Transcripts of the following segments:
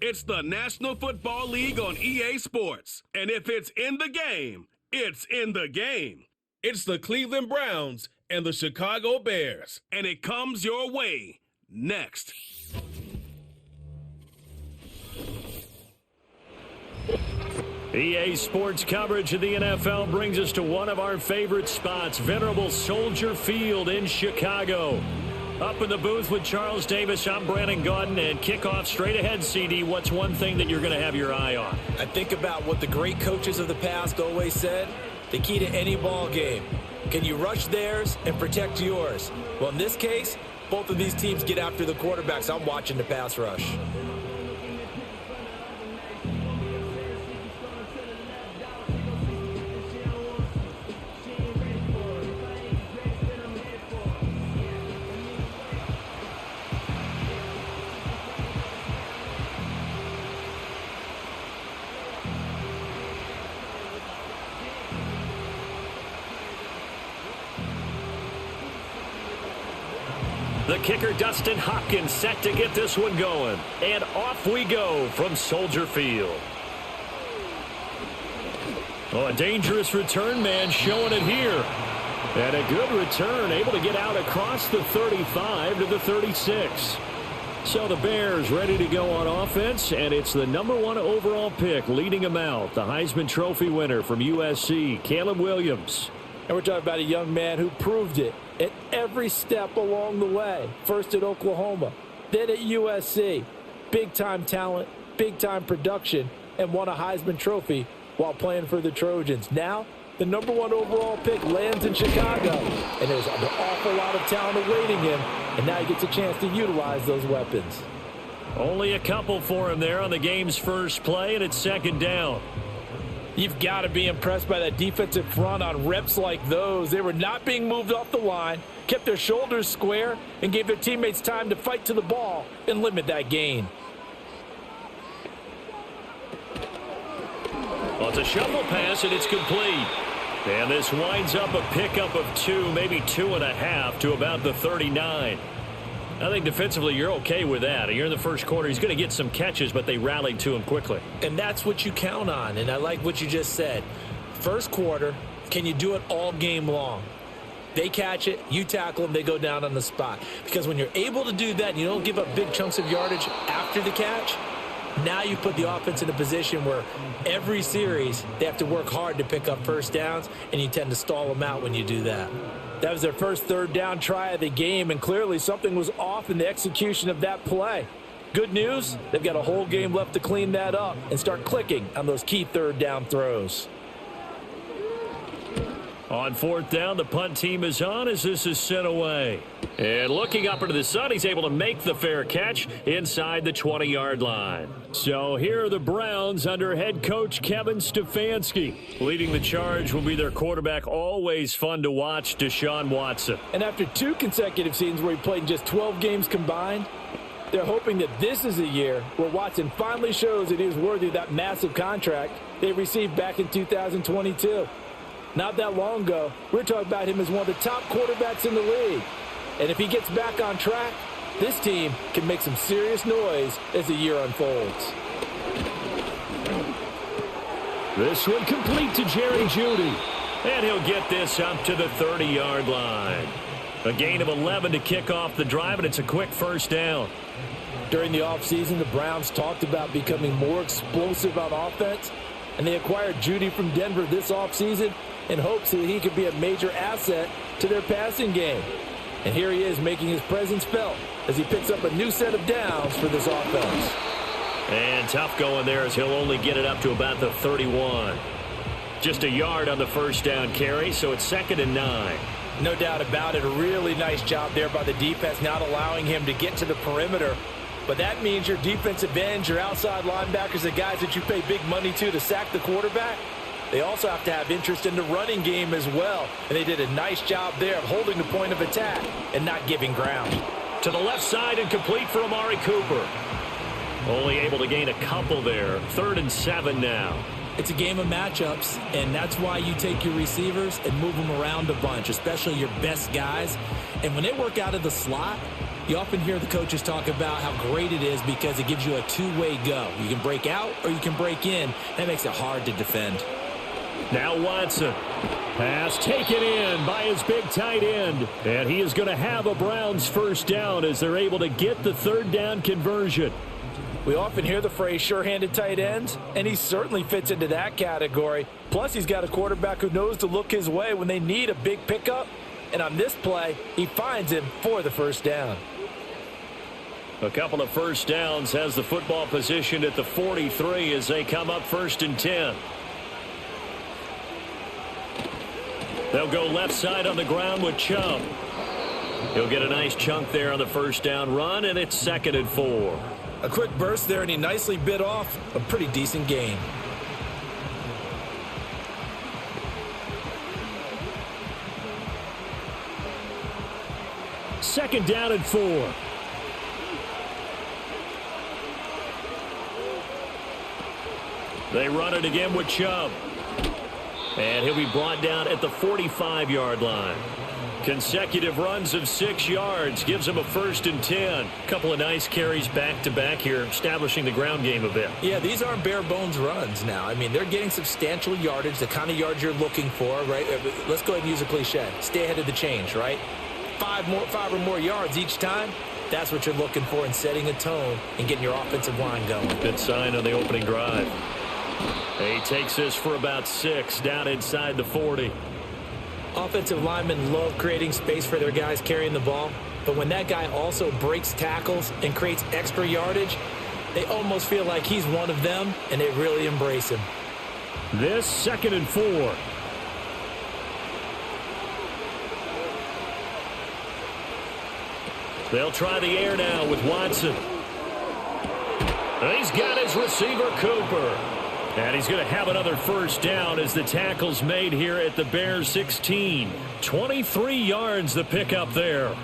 It's the National Football League on EA Sports. And if it's in the game, it's in the game. It's the Cleveland Browns and the Chicago Bears. And it comes your way next. EA Sports coverage of the NFL brings us to one of our favorite spots, venerable Soldier Field in Chicago. Up in the booth with Charles Davis, I'm Brandon Gaudin, and kickoff straight ahead, CD. What's one thing that you're going to have your eye on? I think about what the great coaches of the past always said, the key to any ball game. Can you rush theirs and protect yours? Well, in this case, both of these teams get after the quarterbacks. I'm watching the pass rush. The kicker, Dustin Hopkins, set to get this one going. And off we go from Soldier Field. Oh, a dangerous return man showing it here. And a good return, able to get out across the 35 to the 36. So the Bears ready to go on offense, and it's the #1 overall pick leading them out, the Heisman Trophy winner from USC, Caleb Williams. And we're talking about a young man who proved it at every step along the way. First at Oklahoma, then at USC. Big-time talent, big-time production, and won a Heisman Trophy while playing for the Trojans. Now, the #1 overall pick lands in Chicago, and there's an awful lot of talent awaiting him, and now he gets a chance to utilize those weapons. Only a couple for him there on the game's first play, and it's second down. You've got to be impressed by that defensive front on reps like those. They were not being moved off the line, kept their shoulders square, and gave their teammates time to fight to the ball and limit that gain. Well, it's a shuffle pass, and it's complete. And this winds up a pickup of 2, maybe 2.5 to about the 39. I think defensively you're okay with that. You're in the first quarter. He's going to get some catches, but they rallied to him quickly. And that's what you count on, and I like what you just said. First quarter, can you do it all game long? They catch it, you tackle them, they go down on the spot. Because when you're able to do that and you don't give up big chunks of yardage after the catch, now you put the offense in a position where every series they have to work hard to pick up first downs, and you tend to stall them out when you do that. That was their first third down try of the game, and clearly something was off in the execution of that play. Good news, they've got a whole game left to clean that up and start clicking on those key third down throws. On fourth down, the punt team is on as this is sent away. And looking up into the sun, he's able to make the fair catch inside the 20-yard line. So here are the Browns under head coach Kevin Stefanski. Leading the charge will be their quarterback, always fun to watch, Deshaun Watson. And after 2 consecutive seasons where he played in just 12 games combined, they're hoping that this is a year where Watson finally shows that he is worthy of that massive contract they received back in 2022. Not that long ago, we were talking about him as one of the top quarterbacks in the league. And if he gets back on track, this team can make some serious noise as the year unfolds. This one complete to Jerry Jeudy. And he'll get this up to the 30-yard line. A gain of 11 to kick off the drive, and it's a quick first down. During the offseason, the Browns talked about becoming more explosive on offense, and they acquired Jeudy from Denver this offseason in hopes that he could be a major asset to their passing game. And here he is making his presence felt as he picks up a new set of downs for this offense. And tough going there as he'll only get it up to about the 31. Just a yard on the first down carry, so it's 2nd and 9. No doubt about it. A really nice job there by the defense, not allowing him to get to the perimeter. But that means your defensive ends, your outside linebackers, the guys that you pay big money to sack the quarterback, they also have to have interest in the running game as well. And they did a nice job there of holding the point of attack and not giving ground. To the left side and complete for Amari Cooper. Only able to gain a couple there. 3rd and 7 now. It's a game of matchups, and that's why you take your receivers and move them around a bunch, especially your best guys. And when they work out of the slot, You often hear the coaches talk about how great it is because it gives you a two-way go. You can break out or you can break in. That makes it hard to defend. Now Watson. Pass taken in by his big tight end. And he is going to have a Browns first down as they're able to get the third down conversion. We often hear the phrase sure-handed tight ends, and he certainly fits into that category. Plus, he's got a quarterback who knows to look his way when they need a big pickup. And on this play, he finds him for the first down. A couple of first downs, has the football positioned at the 43 as they come up 1st and 10. They'll go left side on the ground with Chubb. He'll get a nice chunk there on the first down run, and it's 2nd and 4. A quick burst there, and he nicely bit off a pretty decent gain. Second down and 4. They run it again with Chubb. And he'll be brought down at the 45-yard line. Consecutive runs of 6 yards gives him a 1st and 10. Couple of nice carries back-to-back here, establishing the ground game a bit. Yeah, these aren't bare-bones runs now. I mean, they're getting substantial yardage, the kind of yards you're looking for, right? Let's go ahead and use a cliche. Stay ahead of the change, right? 5 or more yards each time. That's what you're looking for in setting a tone and getting your offensive line going. Good sign on the opening drive. He takes this for about 6 down inside the 40. Offensive linemen love creating space for their guys carrying the ball, but when that guy also breaks tackles and creates extra yardage, they almost feel like he's one of them, and they really embrace him. This 2nd and 4. They'll try the air now with Watson. He's got his receiver, Cooper. And he's going to have another first down as the tackle's made here at the Bears 16. 23 yards the pickup there.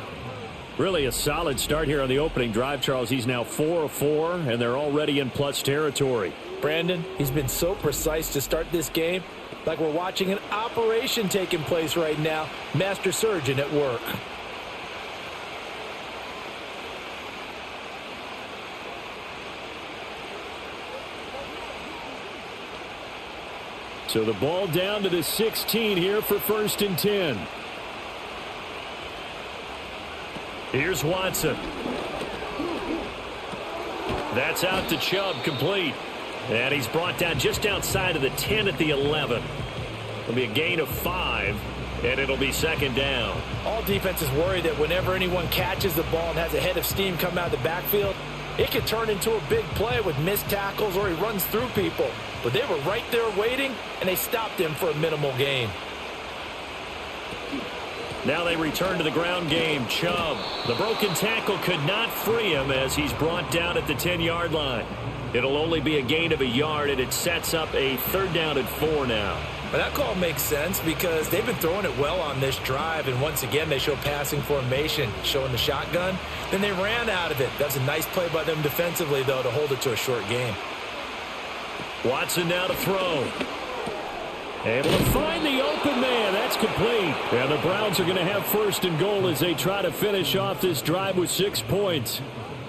Really a solid start here on the opening drive, Charles. He's now 4 of 4, and they're already in plus territory. Brandon, he's been so precise to start this game, like we're watching an operation taking place right now. Master surgeon at work. So the ball down to the 16 here for 1st and 10. Here's Watson. That's out to Chubb, complete. And he's brought down just outside of the 10 at the 11. It'll be a gain of 5, and it'll be 2nd down. All defenses worry that whenever anyone catches the ball and has a head of steam come out of the backfield, it could turn into a big play with missed tackles or he runs through people. But they were right there waiting, and they stopped him for a minimal gain. Now they return to the ground game. Chubb. The broken tackle could not free him as he's brought down at the 10-yard line. It'll only be a gain of a yard, and it sets up a 3rd down and 4 now. But that call makes sense because they've been throwing it well on this drive, and once again they show passing formation, showing the shotgun. Then they ran out of it. That's a nice play by them defensively, though, to hold it to a short game. Watson now to throw. Able to find the open man. That's complete. And the Browns are going to have 1st and goal as they try to finish off this drive with 6 points.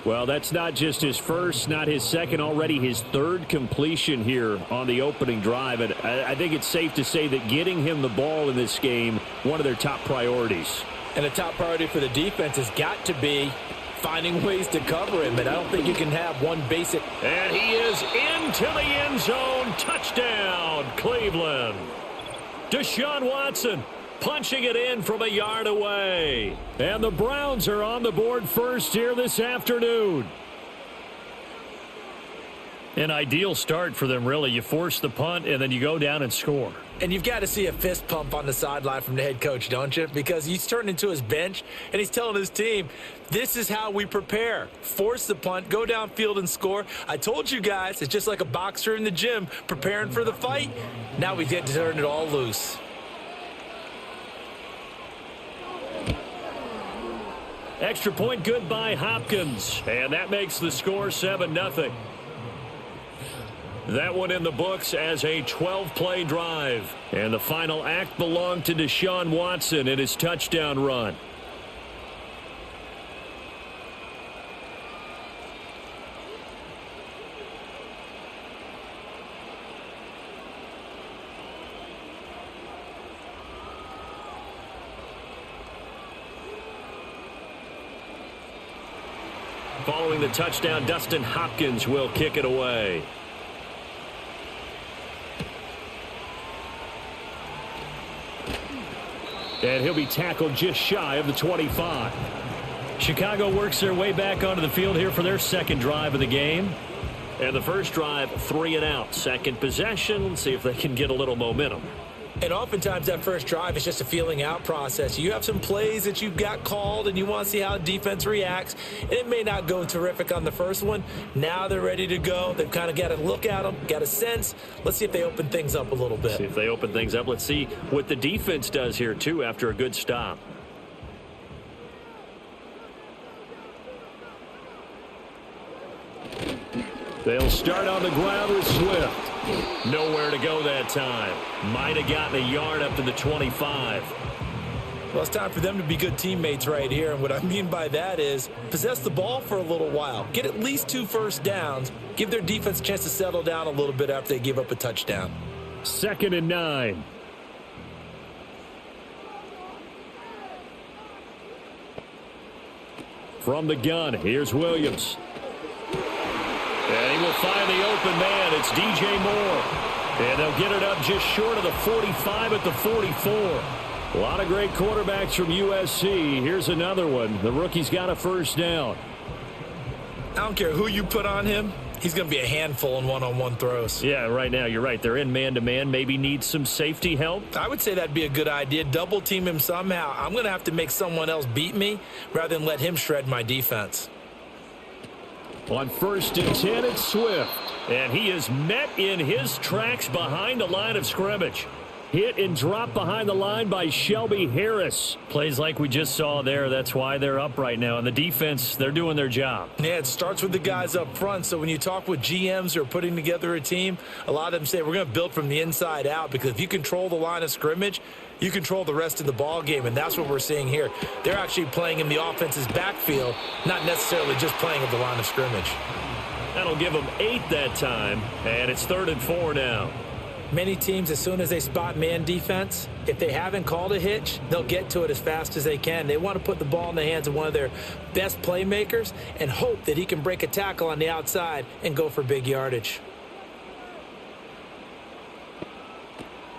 Well, that's not just his first, not his second, already his 3rd completion here on the opening drive. And I think it's safe to say that getting him the ball in this game, one of their top priorities. And a top priority for the defense has got to be finding ways to cover him, and I don't think you can have one basic. And he is into the end zone. Touchdown, Cleveland. Deshaun Watson punching it in from a yard away. And the Browns are on the board first here this afternoon. An ideal start for them, really. You force the punt, and then you go down and score. And you've got to see a fist pump on the sideline from the head coach, don't you? Because he's turned into his bench, and he's telling his team, this is how we prepare. Force the punt, go downfield and score. I told you guys, it's just like a boxer in the gym preparing for the fight. Now we get to turn it all loose. Extra point good by Hopkins, and that makes the score 7-0. That one in the books as a 12-play drive. And the final act belonged to Deshaun Watson in his touchdown run. Following the touchdown, Dustin Hopkins will kick it away. And he'll be tackled just shy of the 25. Chicago works their way back onto the field here for their second drive of the game. And the first drive, 3 and out. Second possession, let's see if they can get a little momentum. And oftentimes that first drive is just a feeling out process. You have some plays that you've got called and you want to see how the defense reacts. And it may not go terrific on the first one. Now they're ready to go. They've kind of got to look at them, got a sense. Let's see if they open things up a little bit. See if they open things up. Let's see what the defense does here, too, after a good stop. They'll start on the ground with Swift. Nowhere to go that time. Might have gotten a yard up to the 25. Well, it's time for them to be good teammates right here. And what I mean by that is possess the ball for a little while. Get at least 2 first downs. Give their defense a chance to settle down a little bit after they give up a touchdown. 2nd and 9. From the gun, here's Williams. And he will find the open man. It's DJ Moore. And they'll get it up just short of the 45 at the 44. A lot of great quarterbacks from USC. Here's another one. The rookie's got a first down. I don't care who you put on him. He's going to be a handful in one-on-one throws. Yeah, right now, you're right. They're in man-to-man. Maybe need some safety help. I would say that'd be a good idea. Double team him somehow. I'm going to have to make someone else beat me rather than let him shred my defense. On 1st and 10, it's Swift. And he is met in his tracks behind the line of scrimmage. Hit and drop behind the line by Shelby Harris. Plays like we just saw there. That's why they're up right now. And the defense, they're doing their job. Yeah, it starts with the guys up front. So when you talk with GMs who are putting together a team, a lot of them say we're going to build from the inside out, because if you control the line of scrimmage, you control the rest of the ball game, and that's what we're seeing here. They're actually playing in the offense's backfield, not necessarily just playing at the line of scrimmage. That'll give them 8 that time, and it's 3rd and 4 now. Many teams, as soon as they spot man defense, if they haven't called a hitch, they'll get to it as fast as they can. They want to put the ball in the hands of one of their best playmakers and hope that he can break a tackle on the outside and go for big yardage.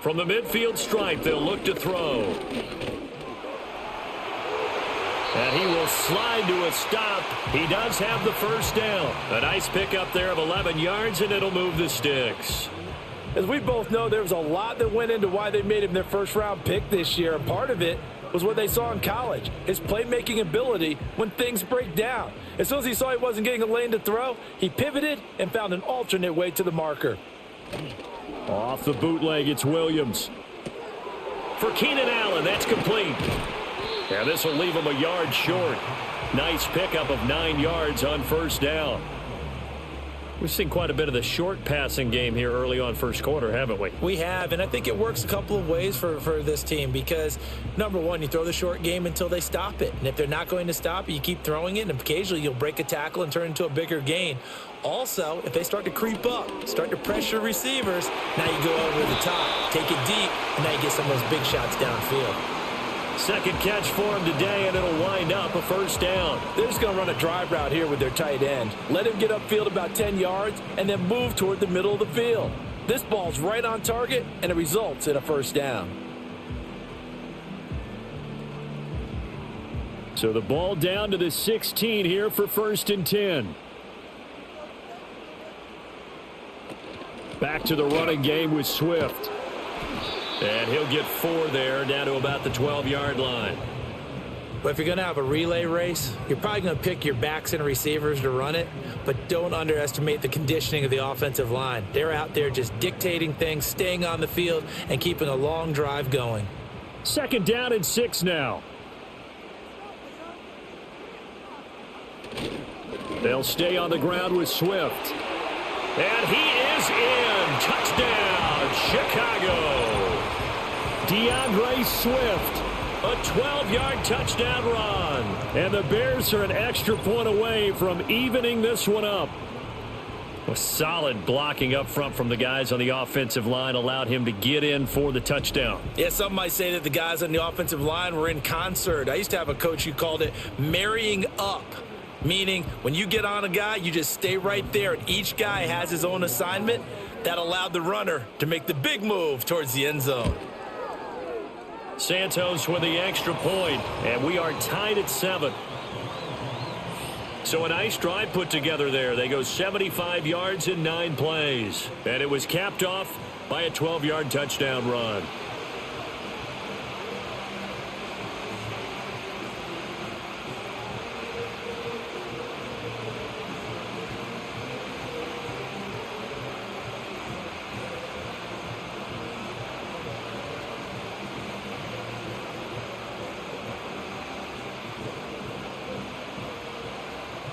From the midfield stripe, they'll look to throw. And he will slide to a stop. He does have the first down. A nice pickup there of 11 yards, and it'll move the sticks. As we both know, there was a lot that went into why they made him their first-round pick this year. And part of it was what they saw in college, his playmaking ability when things break down. As soon as he saw he wasn't getting a lane to throw, he pivoted and found an alternate way to the marker. Off the bootleg, it's Williams. For Keenan Allen, that's complete. And this will leave him a yard short. Nice pickup of 9 yards on first down. We've seen quite a bit of the short passing game here early on first quarter, haven't we? We have, and I think it works a couple of ways for this team because, number one, you throw the short game until they stop it. And if they're not going to stop it, you keep throwing it, and occasionally you'll break a tackle and turn into a bigger gain. Also, if they start to creep up, start to pressure receivers, now you go over the top, take it deep, and now you get some of those big shots downfield. Second catch for him today, and it'll wind up a first down. They're just going to run a drive route here with their tight end. Let him get upfield about 10 yards and then move toward the middle of the field. This ball's right on target, and it results in a first down. So the ball down to the 16 here for 1st and 10. Back to the running game with Swift. And he'll get 4 there, down to about the 12-yard line. But if you're going to have a relay race, you're probably going to pick your backs and receivers to run it, but don't underestimate the conditioning of the offensive line. They're out there just dictating things, staying on the field, and keeping a long drive going. 2nd down and 6 now. They'll stay on the ground with Swift. And he is in. Touchdown, Chicago. DeAndre Swift, a 12-yard touchdown run. And the Bears are an extra point away from evening this one up. A solid blocking up front from the guys on the offensive line allowed him to get in for the touchdown. Yeah, some might say that the guys on the offensive line were in concert. I used to have a coach who called it marrying up. Meaning, when you get on a guy, you just stay right there, and each guy has his own assignment. That allowed the runner to make the big move towards the end zone. Santos with the extra point, and we are tied at 7. So a nice drive put together there. They go 75 yards in 9 plays. And it was capped off by a 12-yard touchdown run.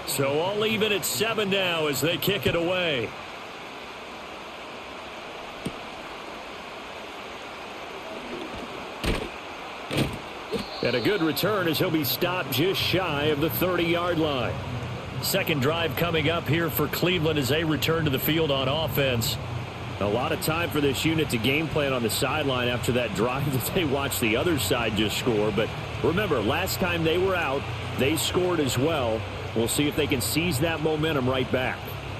So all even at 7 now as they kick it away. And a good return as he'll be stopped just shy of the 30-yard line. Second drive coming up here for Cleveland as they return to the field on offense. A lot of time for this unit to game plan on the sideline after that drive that they watched the other side just score. But remember, last time they were out, they scored as well. We'll see if they can seize that momentum right back.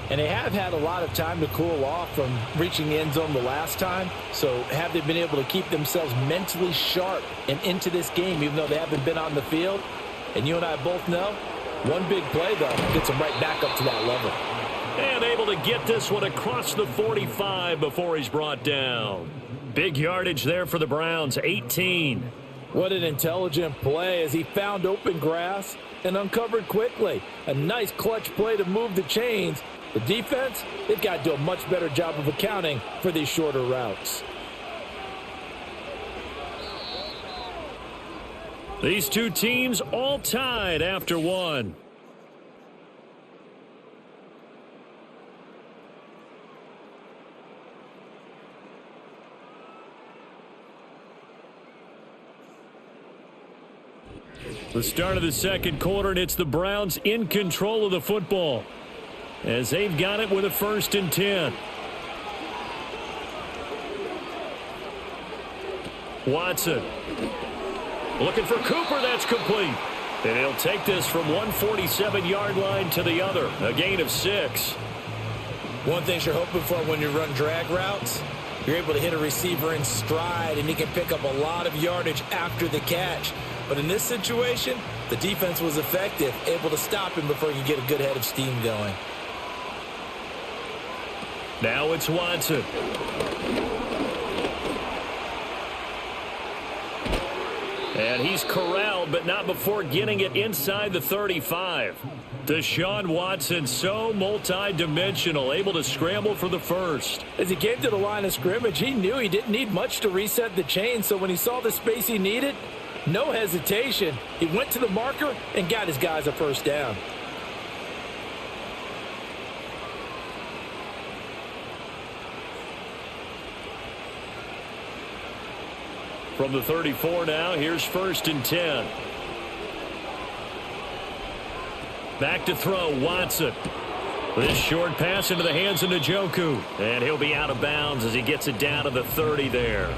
And they have had a lot of time to cool off from reaching the end zone the last time. So have they been able to keep themselves mentally sharp and into this game, even though they haven't been on the field? And you and I both know, one big play, though, gets them right back up to that level. And able to get this one across the 45 before he's brought down. Big yardage there for the Browns, 18. What an intelligent play as he found open grass and uncovered quickly. A nice clutch play to move the chains. The defense, they've got to do a much better job of accounting for these shorter routes. These two teams all tied after one. The start of the second quarter, and it's the Browns in control of the football as they've got it with a 1st and 10. Watson looking for Cooper. That's complete. And he'll take this from 147-yard line to the other. A gain of 6. One thing you're hoping for when you run drag routes, you're able to hit a receiver in stride, and he can pick up a lot of yardage after the catch. But in this situation, the defense was effective, able to stop him before you get a good head of steam going. Now it's Watson. And he's corralled, but not before getting it inside the 35. Deshaun Watson, so multi-dimensional, able to scramble for the first. As he came to the line of scrimmage, he knew he didn't need much to reset the chain, so when he saw the space he needed, no hesitation. He went to the marker and got his guys a first down. From the 34 now, here's 1st and 10. Back to throw, Watson. This short pass into the hands of Njoku. And he'll be out of bounds as he gets it down to the 30 there.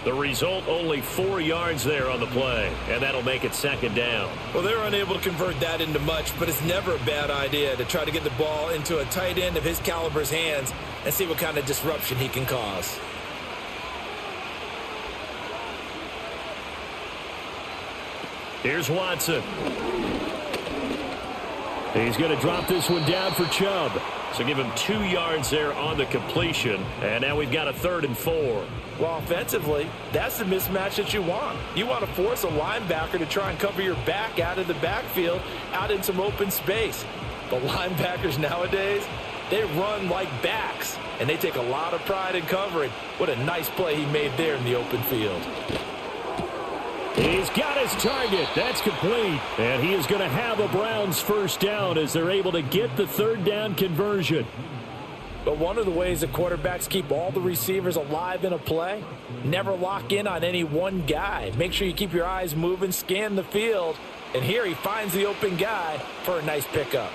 The result, only 4 yards there on the play, and that'll make it 2nd down. Well, they're unable to convert that into much, but it's never a bad idea to try to get the ball into a tight end of his caliber's hands and see what kind of disruption he can cause. Here's Watson. He's going to drop this one down for Chubb. So give him 2 yards there on the completion, and now we've got a 3rd and 4. Well, offensively, that's the mismatch that you want. You want to force a linebacker to try and cover your back out of the backfield, out in some open space. The linebackers nowadays, they run like backs, and they take a lot of pride in covering. What a nice play he made there in the open field. He's got his target. That's complete. And he is going to have a Browns first down as they're able to get the 3rd down conversion. But one of the ways that quarterbacks keep all the receivers alive in a play, never lock in on any one guy. Make sure you keep your eyes moving, scan the field. And here he finds the open guy for a nice pickup.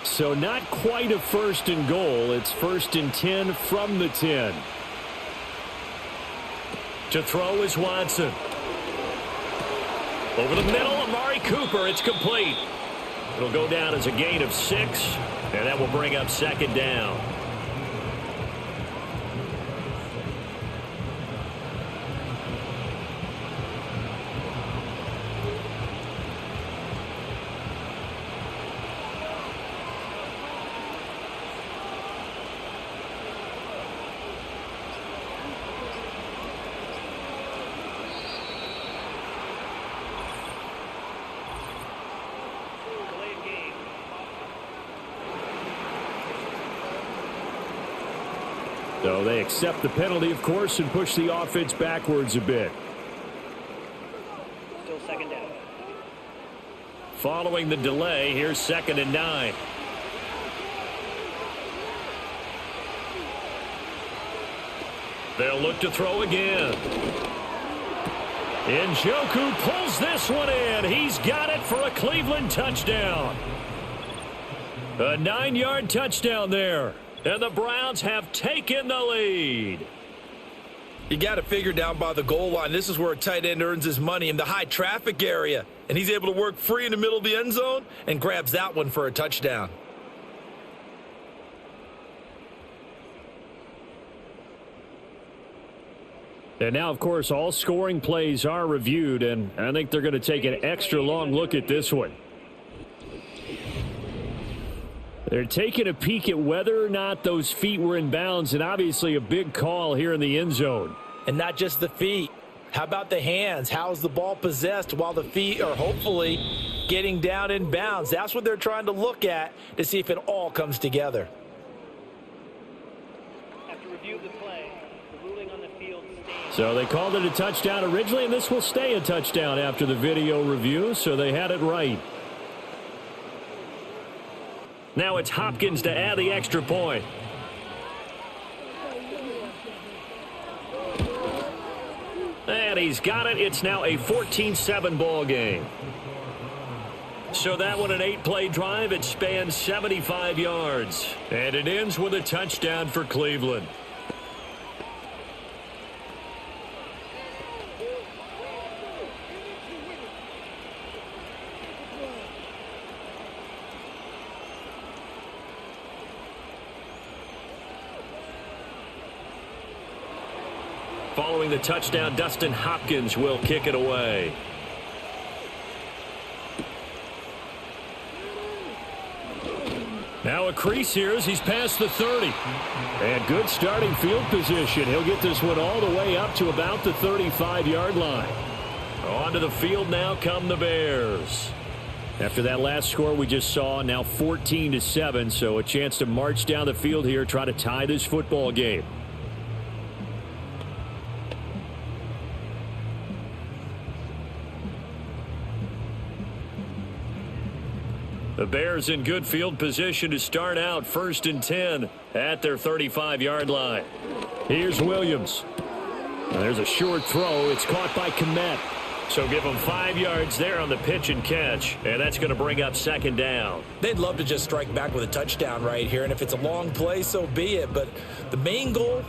So not quite a 1st and goal. It's 1st and 10 from the 10. To throw is Watson. Over the middle, Amari Cooper. It's complete. It'll go down as a gain of 6, and that will bring up second down. So they accept the penalty, of course, and push the offense backwards a bit. Still second down. Following the delay, here's 2nd and 9. They'll look to throw again. Njoku pulls this one in. He's got it for a Cleveland touchdown. A 9-yard touchdown there. And the Browns have taken the lead. You got to figure down by the goal line. This is where a tight end earns his money, in the high traffic area. And he's able to work free in the middle of the end zone and grabs that one for a touchdown. And now, of course, all scoring plays are reviewed, and I think they're going to take an extra long look at this one. They're taking a peek at whether or not those feet were in bounds, and obviously a big call here in the end zone. And not just the feet. How about the hands? How is the ball possessed while the feet are hopefully getting down in bounds? That's what they're trying to look at to see if it all comes together. After review of the play, the ruling on the field stands. So they called it a touchdown originally, and this will stay a touchdown after the video review, so they had it right. Now it's Hopkins to add the extra point. And he's got it. It's now a 14-7 ball game. So that one, an 8-play drive. It spans 75 yards. And it ends with a touchdown for Cleveland. Following the touchdown, Dustin Hopkins will kick it away. Now a crease here as he's past the 30. And good starting field position. He'll get this one all the way up to about the 35-yard line. Onto the field now come the Bears. After that last score we just saw, now 14-7, so a chance to march down the field here, try to tie this football game. The Bears in good field position to start out 1st and 10 at their 35-yard line. Here's Williams. And there's a short throw. It's caught by Kmet. So give them 5 yards there on the pitch and catch, and that's going to bring up 2nd down. They'd love to just strike back with a touchdown right here, and if it's a long play, so be it. But the main goal,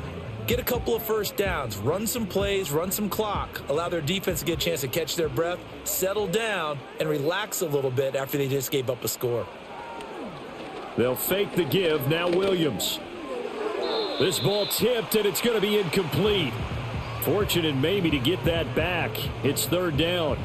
get a couple of first downs, run some plays, run some clock, allow their defense to get a chance to catch their breath, settle down, and relax a little bit after they just gave up a score. They'll fake the give. Now Williams. This ball tipped, and it's going to be incomplete. Fortunate maybe to get that back. It's 3rd down.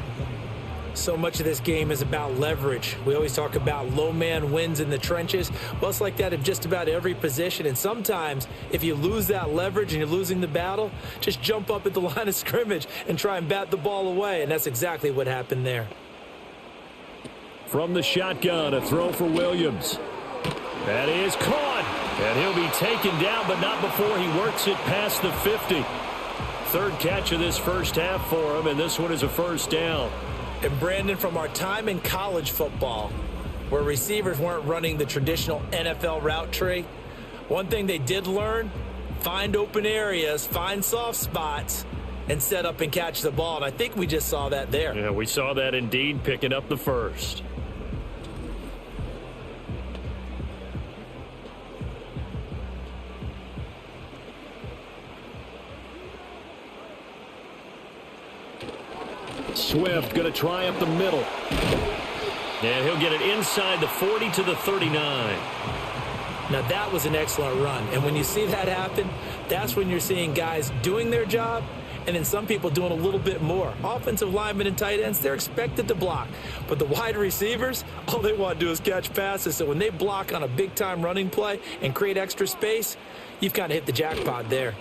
So much of this game is about leverage. We always talk about low man wins in the trenches. Well, it's like that in just about every position. And sometimes if you lose that leverage and you're losing the battle, just jump up at the line of scrimmage and try and bat the ball away. And that's exactly what happened there. From the shotgun, a throw for Williams. That is caught. And he'll be taken down, but not before he works it past the 50. 3rd catch of this first half for him, and this one is a 1st down. And Brandon, from our time in college football, where receivers weren't running the traditional NFL route tree, one thing they did learn, find open areas, find soft spots, and set up and catch the ball. And I think we just saw that there. Yeah, we saw that indeed, picking up the 1st. Swift, going to try up the middle. And he'll get it inside the 40 to the 39. Now, that was an excellent run. And when you see that happen, that's when you're seeing guys doing their job and then some people doing a little bit more. Offensive linemen and tight ends, they're expected to block. But the wide receivers, all they want to do is catch passes. So when they block on a big-time running play and create extra space, you've kind of hit the jackpot there.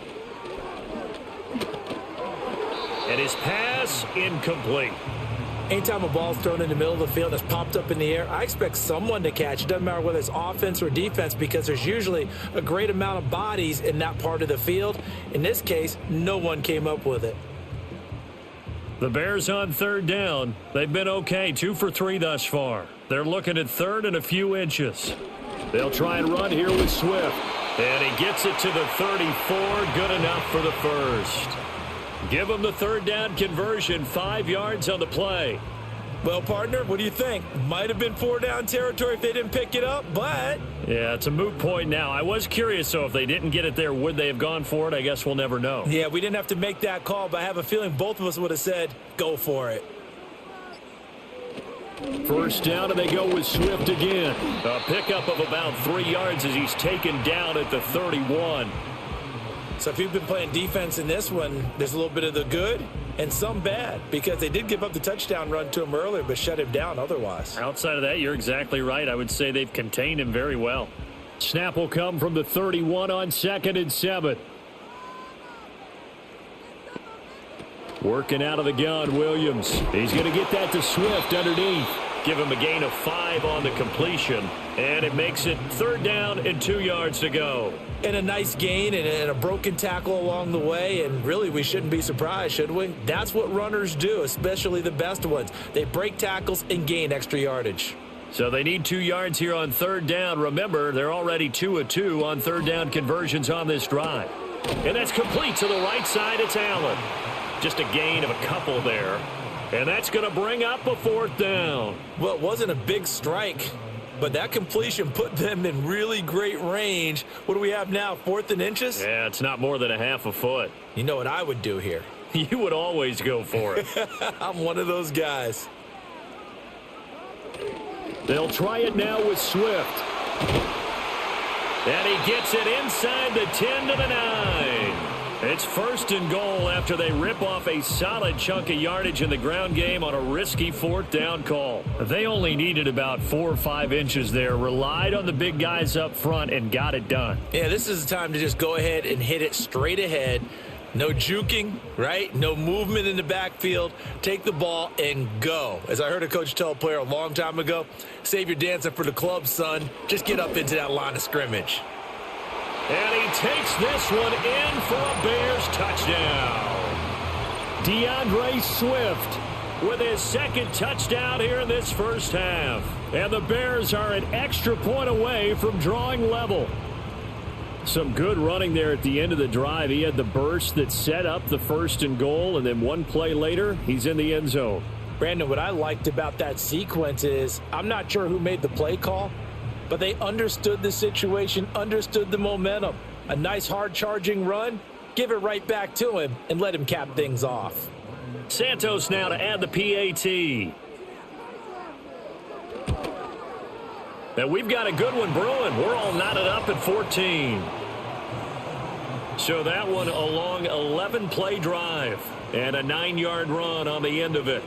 And his pass incomplete. Anytime a ball's thrown in the middle of the field that's popped up in the air, I expect someone to catch. It doesn't matter whether it's offense or defense because there's usually a great amount of bodies in that part of the field. In this case, no one came up with it. The Bears on third down. They've been okay, 2 for 3 thus far. They're looking at third and a few inches. They'll try and run here with Swift. And he gets it to the 34. Good enough for the first. Give them the third down conversion, 5 yards on the play. Well, partner, what do you think? Might have been 4-down territory if they didn't pick it up, but... Yeah, it's a moot point now. I was curious, so if they didn't get it there, would they have gone for it? I guess we'll never know. Yeah, we didn't have to make that call, but I have a feeling both of us would have said, go for it. First down, and they go with Swift again. A pickup of about 3 yards as he's taken down at the 31. So if you've been playing defense in this one, there's a little bit of the good and some bad because they did give up the touchdown run to him earlier but shut him down otherwise. Outside of that, you're exactly right. I would say they've contained him very well. Snap will come from the 31 on 2nd and 7. Working out of the gun, Williams. He's going to get that to Swift underneath. Give him a gain of 5 on the completion. And it makes it 3rd down and 2 yards to go. And a nice gain and a broken tackle along the way. And really, we shouldn't be surprised, should we? That's what runners do, especially the best ones. They break tackles and gain extra yardage. So they need 2 yards here on 3rd down. Remember, they're already 2 of 2 on 3rd down conversions on this drive. And that's complete to the right side. It's Allen. Just a gain of a couple there. And that's going to bring up a 4th down. Well, it wasn't a big strike, but that completion put them in really great range. What do we have now, 4th and inches? Yeah, it's not more than a half a foot. You know what I would do here? You would always go for it. I'm one of those guys. They'll try it now with Swift. And he gets it inside the 10 to the 9. It's 1st and goal after they rip off a solid chunk of yardage in the ground game on a risky 4th down call. They only needed about 4 or 5 inches there, relied on the big guys up front, and got it done. Yeah, this is the time to just go ahead and hit it straight ahead. No juking, right? No movement in the backfield. Take the ball and go. As I heard a coach tell a player a long time ago, save your dancing for the club, son. Just get up into that line of scrimmage. And he takes this one in for a Bears touchdown. DeAndre Swift with his 2nd touchdown here in this first half. And the Bears are an extra point away from drawing level. Some good running there at the end of the drive. He had the burst that set up the 1st and goal, and then one play later, he's in the end zone. Brandon, what I liked about that sequence is I'm not sure who made the play call, but they understood the situation, understood the momentum. A nice hard-charging run, give it right back to him, and let him cap things off. Santos now to add the PAT. Now we've got a good one brewing. We're all knotted up at 14. So that one a long 11-play drive and a 9-yard run on the end of it.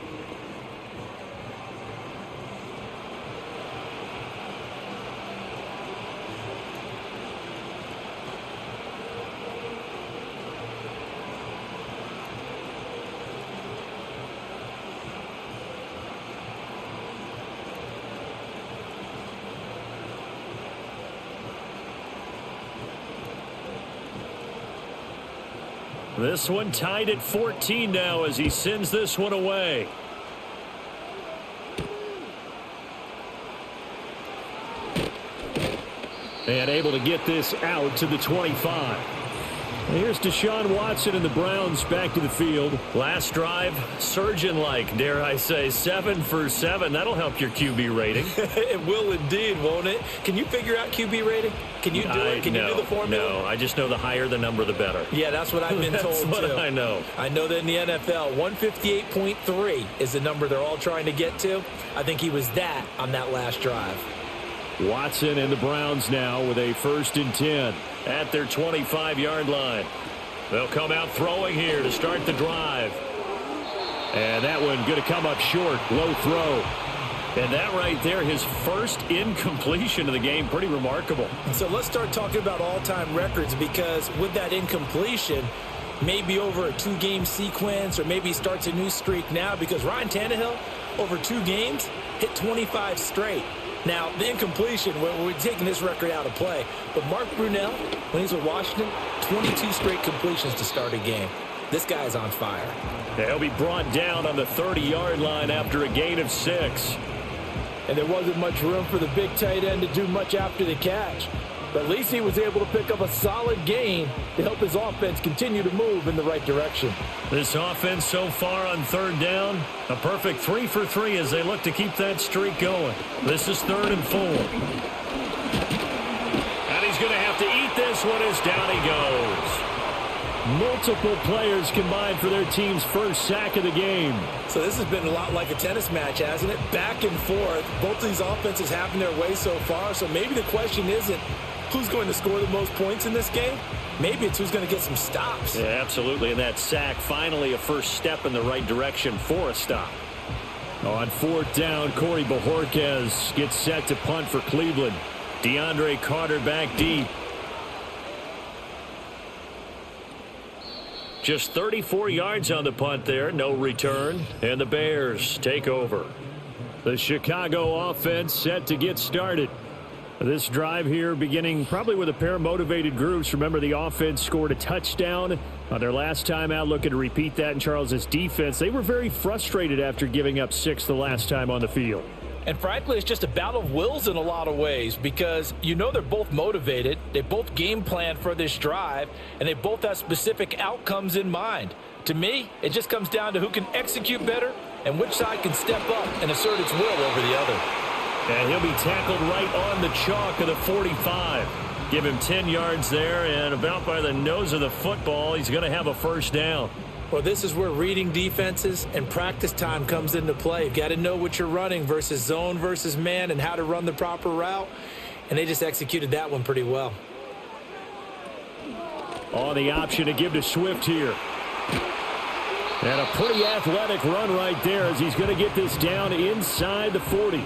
This one tied at 14 now as he sends this one away. And able to get this out to the 25. Here's Deshaun Watson and the Browns back to the field. Last drive, surgeon-like, dare I say, 7 for 7. That'll help your QB rating. It will indeed, won't it? Can you figure out QB rating? Can you do it? Can you do the formula? No, I just know the higher the number, the better. Yeah, that's what I've been told, That's what I know. I know that in the NFL, 158.3 is the number they're all trying to get to. I think he was that on that last drive. Watson and the Browns now with a 1st and 10 at their 25-yard line. They'll come out throwing here to start the drive. And that one going to come up short. Low throw. And that right there, his first incompletion of the game. Pretty remarkable. So let's start talking about all-time records, because with that incompletion, maybe over a 2-game sequence, or maybe he starts a new streak now, because Ryan Tannehill, over 2 games, hit 25 straight. Now, the incompletion, we're taking this record out of play. But Mark Brunell, when he's with Washington, 22 straight completions to start a game. This guy's on fire. They'll be brought down on the 30-yard line after a gain of 6. And there wasn't much room for the big tight end to do much after the catch. But at least he was able to pick up a solid gain to help his offense continue to move in the right direction. This offense so far on 3rd down, a perfect 3 for 3 as they look to keep that streak going. This is 3rd and 4. And he's going to have to eat this one as down he goes. Multiple players combined for their team's first sack of the game. So this has been a lot like a tennis match, hasn't it? Back and forth. Both of these offenses having their way so far. So maybe the question isn't who's going to score the most points in this game. Maybe it's who's going to get some stops. Yeah, absolutely. And that sack, finally a first step in the right direction for a stop. On 4th down, Corey Bojorquez gets set to punt for Cleveland. DeAndre Carter back deep. Just 34 yards on the punt there, no return, and the Bears take over. The Chicago offense set to get started. This drive here beginning probably with a pair of motivated groups. Remember, the offense scored a touchdown on their last time out, looking to repeat that in Charles's defense. They were very frustrated after giving up 6 the last time on the field. And frankly, it's just a battle of wills in a lot of ways, because you know they're both motivated. They both game plan for this drive, and they both have specific outcomes in mind. To me, it just comes down to who can execute better and which side can step up and assert its will over the other. And he'll be tackled right on the chalk of the 45. Give him 10 yards there, and about by the nose of the football, he's going to have a 1st down. Well, this is where reading defenses and practice time comes into play. You've got to know what you're running versus zone versus man and how to run the proper route. And they just executed that one pretty well. On the option to give to Swift here. And a pretty athletic run right there as he's going to get this down inside the 40.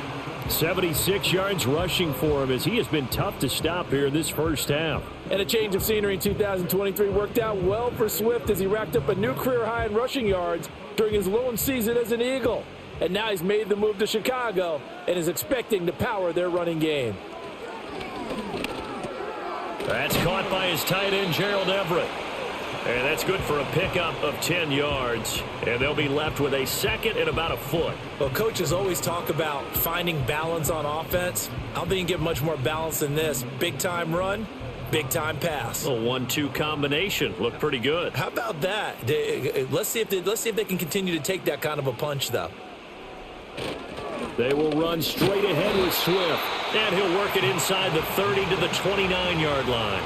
76 yards rushing for him as he has been tough to stop here in this first half. And a change of scenery in 2023 worked out well for Swift as he racked up a new career high in rushing yards during his lone season as an Eagle. And now he's made the move to Chicago and is expecting to power their running game. That's caught by his tight end, Gerald Everett. And that's good for a pickup of 10 yards. And they'll be left with a 2nd and about a foot. Well, coaches always talk about finding balance on offense. I don't think you can get much more balance than this. Big-time run, big-time pass. A 1-2 combination. Looked pretty good. How about that? Let's see if they can continue to take that kind of a punch, though. They will run straight ahead with Swift. And he'll work it inside the 30 to the 29-yard line.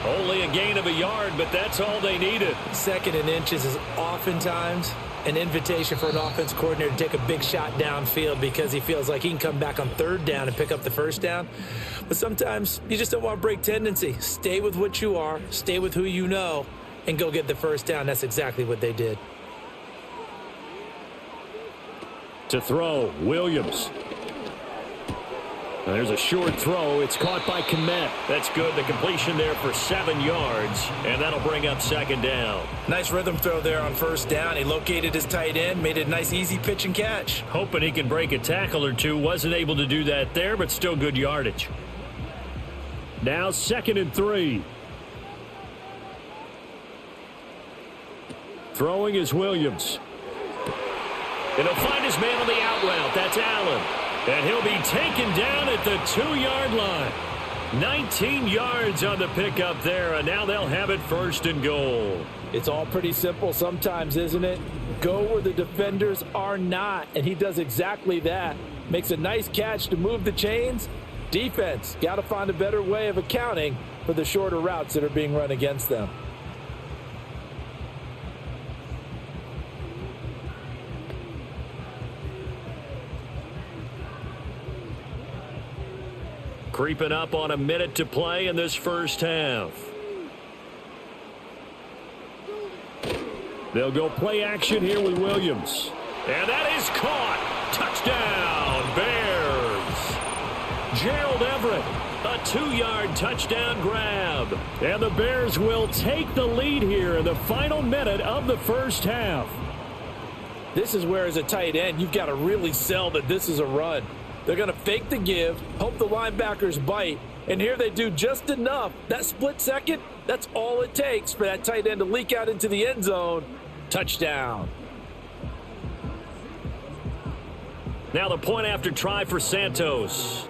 Only a gain of a yard, but that's all they needed. 2nd and inches is oftentimes an invitation for an offense coordinator to take a big shot downfield because he feels like he can come back on 3rd down and pick up the 1st down. But sometimes you just don't want to break tendency. Stay with what you are, stay with who you know, and go get the 1st down. That's exactly what they did. To throw, Williams. There's a short throw. It's caught by Kmet. That's good. The completion there for 7 yards, and that'll bring up 2nd down. Nice rhythm throw there on 1st down. He located his tight end, made it a nice, easy pitch and catch. Hoping he can break a tackle or two. Wasn't able to do that there, but still good yardage. Now 2nd and 3. Throwing is Williams. And he'll find his man on the out route. That's Allen. And he'll be taken down at the 2-yard line. 19 yards on the pickup there, and now they'll have it 1st and goal. It's all pretty simple sometimes, isn't it? Go where the defenders are not, and he does exactly that. Makes a nice catch to move the chains. Defense, got to find a better way of accounting for the shorter routes that are being run against them. Creeping up on a minute to play in this first half. They'll go play action here with Williams. And that is caught. Touchdown, Bears. Gerald Everett, a 2-yard touchdown grab. And the Bears will take the lead here in the final minute of the first half. This is where, as a tight end, you've got to really sell that this is a run. They're going to fake the give, hope the linebackers bite, and here they do just enough. That split second, that's all it takes for that tight end to leak out into the end zone. Touchdown. Now the point after try for Santos.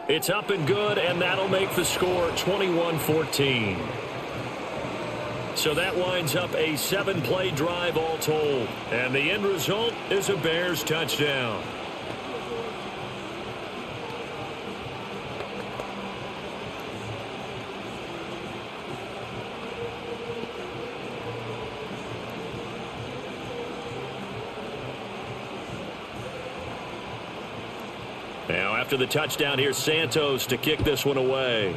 It's up and good, and that'll make the score 21-14. So that winds up a 7-play drive all told. And the end result is a Bears touchdown. Now after the touchdown, here's Santos to kick this one away.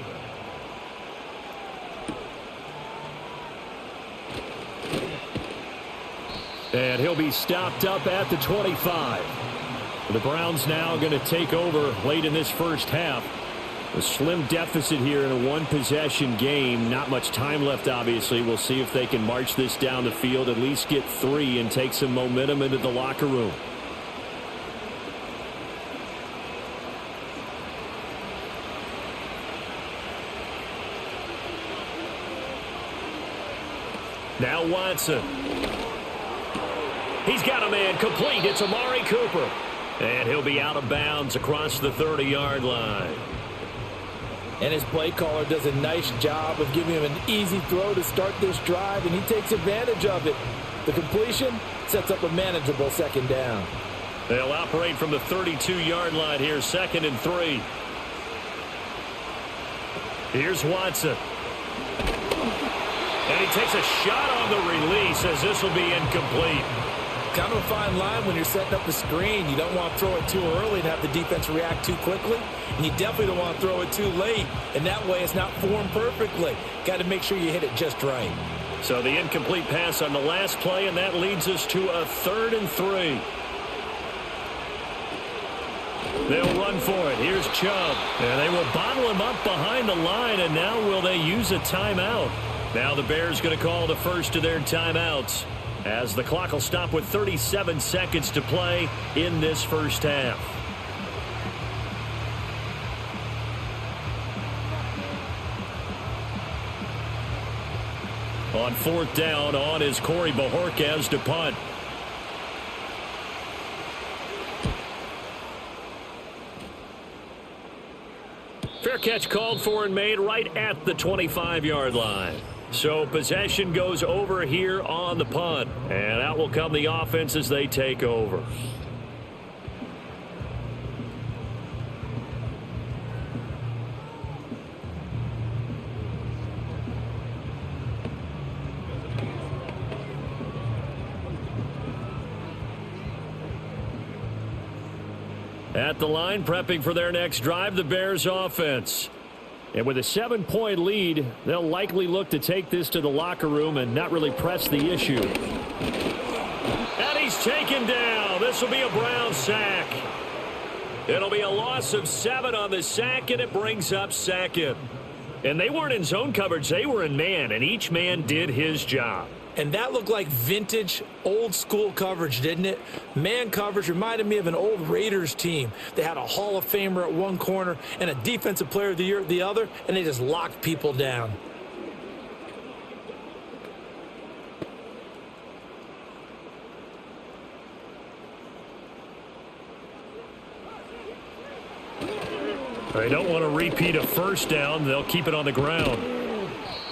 And he'll be stopped up at the 25. The Browns now going to take over late in this first half. A slim deficit here in a one-possession game. Not much time left, obviously. We'll see if they can march this down the field, at least get 3, and take some momentum into the locker room. Now Watson. He's got a man complete. It's Amari Cooper. And he'll be out of bounds across the 30-yard line. And his play caller does a nice job of giving him an easy throw to start this drive, and he takes advantage of it. The completion sets up a manageable 2nd down. They'll operate from the 32-yard line here, 2nd and 3. Here's Watson. And he takes a shot on the release as this will be incomplete. Kind of a fine line when you're setting up the screen. You don't want to throw it too early and have the defense react too quickly. And you definitely don't want to throw it too late. And that way it's not formed perfectly. Got to make sure you hit it just right. So the incomplete pass on the last play, and that leads us to a 3rd and 3. They'll run for it. Here's Chubb. And they will bottle him up behind the line, and now will they use a timeout? Now the Bears going to call the first of their timeouts, as the clock will stop with 37 seconds to play in this first half. On 4th down, on is Corey Bojorquez to punt. Fair catch called for and made right at the 25-yard line. So possession goes over here on the punt. And out will come the offense as they take over. At the line, prepping for their next drive, the Bears offense. And with a 7-point lead, they'll likely look to take this to the locker room and not really press the issue. And he's taken down. This will be a Brown sack. It'll be a loss of 7 on the sack, and it brings up 2nd. And they weren't in zone coverage. They were in man, and each man did his job. And that looked like vintage, old-school coverage, didn't it? Man coverage reminded me of an old Raiders team. They had a Hall of Famer at one corner and a Defensive Player of the Year at the other, and they just locked people down. They don't want to repeat a first down. They'll keep it on the ground.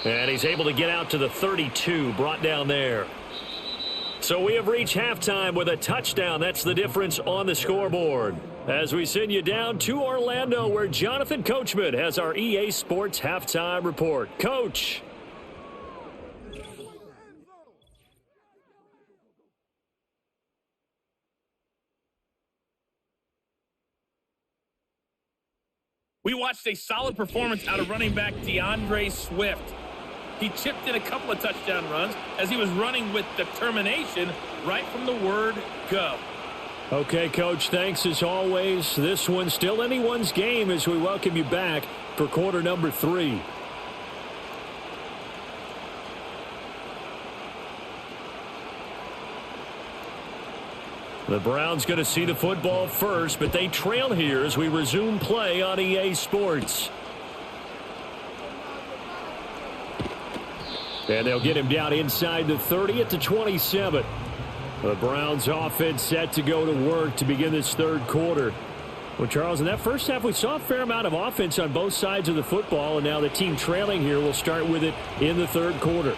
And he's able to get out to the 32, brought down there. So we have reached halftime with a touchdown. That's the difference on the scoreboard. As we send you down to Orlando, where Jonathan Coachman has our EA Sports halftime report. Coach. We watched a solid performance out of running back DeAndre Swift. He chipped in a couple of touchdown runs as he was running with determination right from the word go. Okay, Coach, thanks as always. This one's still anyone's game as we welcome you back for quarter number 3. The Browns going to see the football first, but they trail here as we resume play on EA Sports. And they'll get him down inside the 30 at the 27. The Browns offense set to go to work to begin this third quarter. Well, Charles, in that first half, we saw a fair amount of offense on both sides of the football, and now the team trailing here will start with it in the third quarter.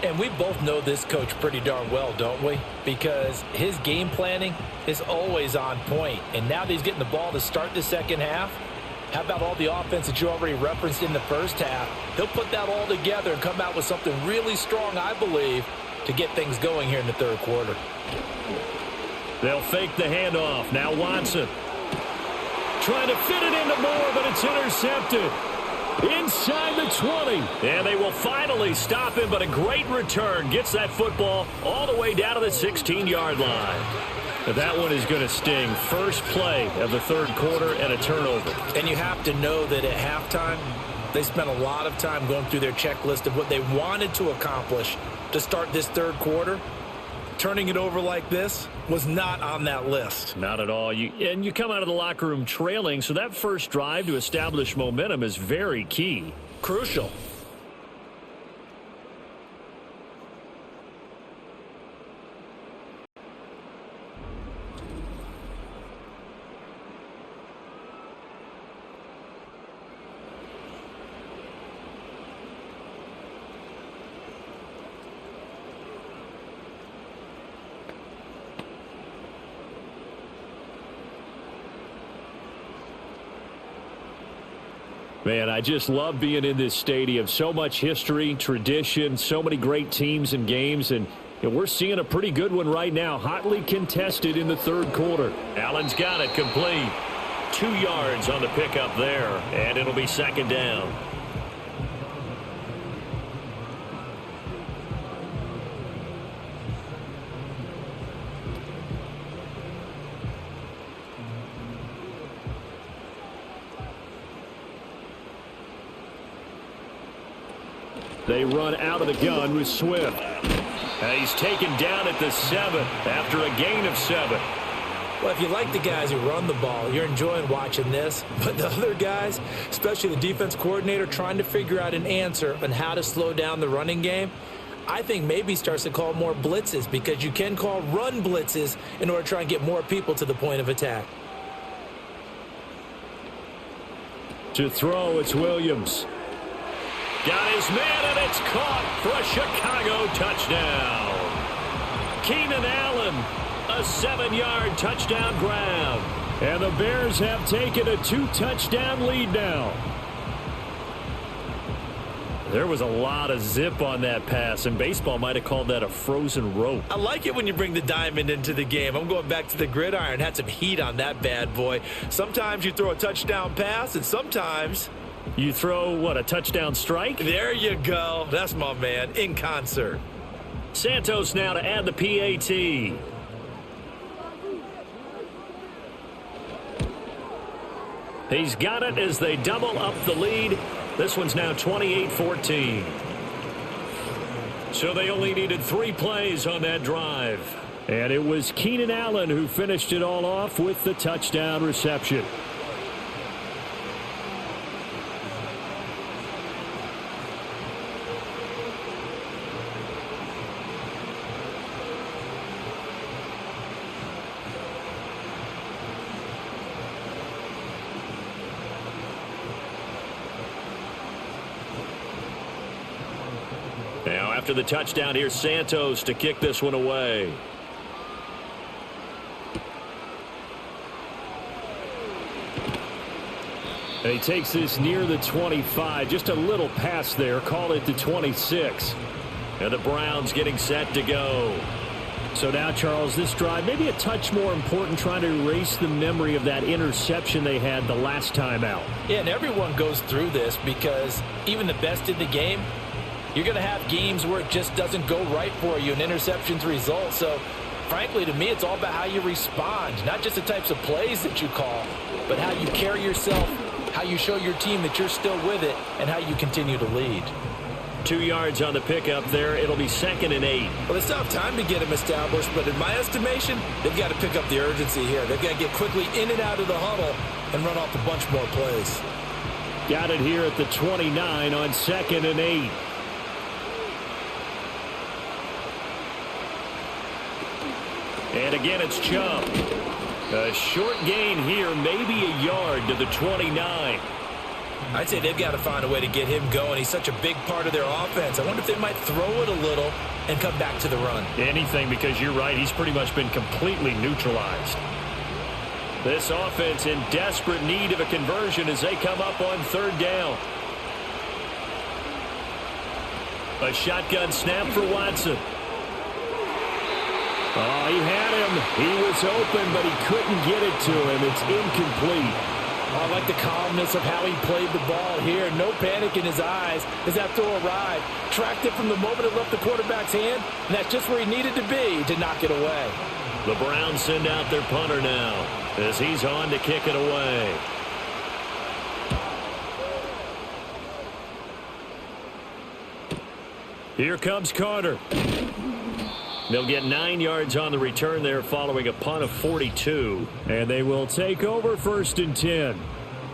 And we both know this coach pretty darn well, don't we? Because his game planning is always on point. And now that he's getting the ball to start the second half, how about all the offense that you already referenced in the first half? He'll put that all together and come out with something really strong, I believe, to get things going here in the third quarter. They'll fake the handoff. Now Watson trying to fit it into Moore, but it's intercepted. Inside the 20. And they will finally stop him, but a great return. Gets that football all the way down to the 16-yard line. But that one is going to sting. First play of the third quarter and a turnover. And you have to know that at halftime, they spent a lot of time going through their checklist of what they wanted to accomplish to start this third quarter. Turning it over like this was not on that list. Not at all. You come out of the locker room trailing, so that first drive to establish momentum is very key. Crucial. Man, I just love being in this stadium. So much history, tradition, so many great teams and games, and we're seeing a pretty good one right now. Hotly contested in the third quarter. Allen's got it complete. 2 yards on the pickup there, and it'll be second down. They run out of the gun with Swift. And he's taken down at the 7 after a gain of 7. Well, if you like the guys who run the ball, you're enjoying watching this. But the other guys, especially the defense coordinator, trying to figure out an answer on how to slow down the running game, I think maybe starts to call more blitzes, because you can call run blitzes in order to try and get more people to the point of attack. To throw, it's Williams. Got his man, and it's caught for a Chicago touchdown. Keenan Allen, a 7-yard touchdown grab. And the Bears have taken a 2-touchdown lead now. There was a lot of zip on that pass, and baseball might have called that a frozen rope. I like it when you bring the diamond into the game. I'm going back to the gridiron. Had some heat on that bad boy. Sometimes you throw a touchdown pass, and sometimes you throw, what, a touchdown strike? There you go. That's my man, in concert. Santos now to add the PAT. He's got it as they double up the lead. This one's now 28-14. So they only needed 3 plays on that drive. And it was Keenan Allen who finished it all off with the touchdown reception. after the touchdown. Here's Santos to kick this one away. And he takes this near the 25. Just a little pass there. Call it the 26. And the Browns getting set to go. So now, Charles, this drive maybe a touch more important, trying to erase the memory of that interception they had the last time out. Yeah, and everyone goes through this because even the best in the game, you're going to have games where it just doesn't go right for you and interceptions result. So, frankly, to me, it's all about how you respond, not just the types of plays that you call, but how you carry yourself, how you show your team that you're still with it, and how you continue to lead. 2 yards on the pickup there. It'll be 2nd and 8. Well, they still have time to get him established, but in my estimation, they've got to pick up the urgency here. They've got to get quickly in and out of the huddle and run off a bunch more plays. Got it here at the 29 on 2nd and 8. And again, it's Chubb. A short gain here, maybe a yard to the 29. I'd say they've got to find a way to get him going. He's such a big part of their offense. I wonder if they might throw it a little and come back to the run. Anything, because you're right. He's pretty much been completely neutralized. This offense in desperate need of a conversion as they come up on 3rd down. A shotgun snap for Watson. Oh, he had him. He was open, but he couldn't get it to him. It's incomplete. I like the calmness of how he played the ball here. No panic in his eyes as that throw arrived. Tracked it from the moment it left the quarterback's hand, and that's just where he needed to be to knock it away. The Browns send out their punter now as he's on to kick it away. Here comes Carter. They'll get 9 yards on the return there following a punt of 42. And they will take over 1st and 10.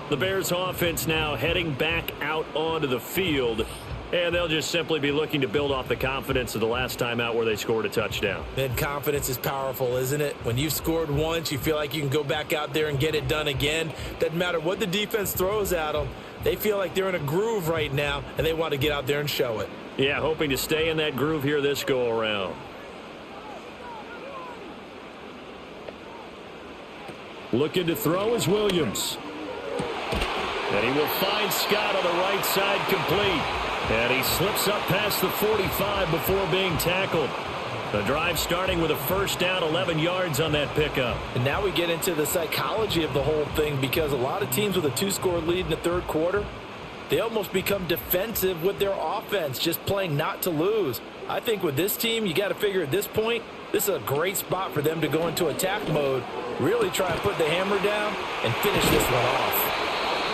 The Bears offense now heading back out onto the field. And they'll just simply be looking to build off the confidence of the last time out where they scored a touchdown. And confidence is powerful, isn't it? When you've scored once, you feel like you can go back out there and get it done again. Doesn't matter what the defense throws at them. They feel like they're in a groove right now, and they want to get out there and show it. Yeah, hoping to stay in that groove here this go-around. Looking to throw is Williams. And he will find Scott on the right side, complete. And he slips up past the 45 before being tackled. The drive starting with a 1st down, 11 yards on that pickup. And now we get into the psychology of the whole thing, because a lot of teams with a 2-score lead in the 3rd quarter, they almost become defensive with their offense, just playing not to lose. I think with this team, you got to figure at this point, this is a great spot for them to go into attack mode, really try and put the hammer down and finish this one off.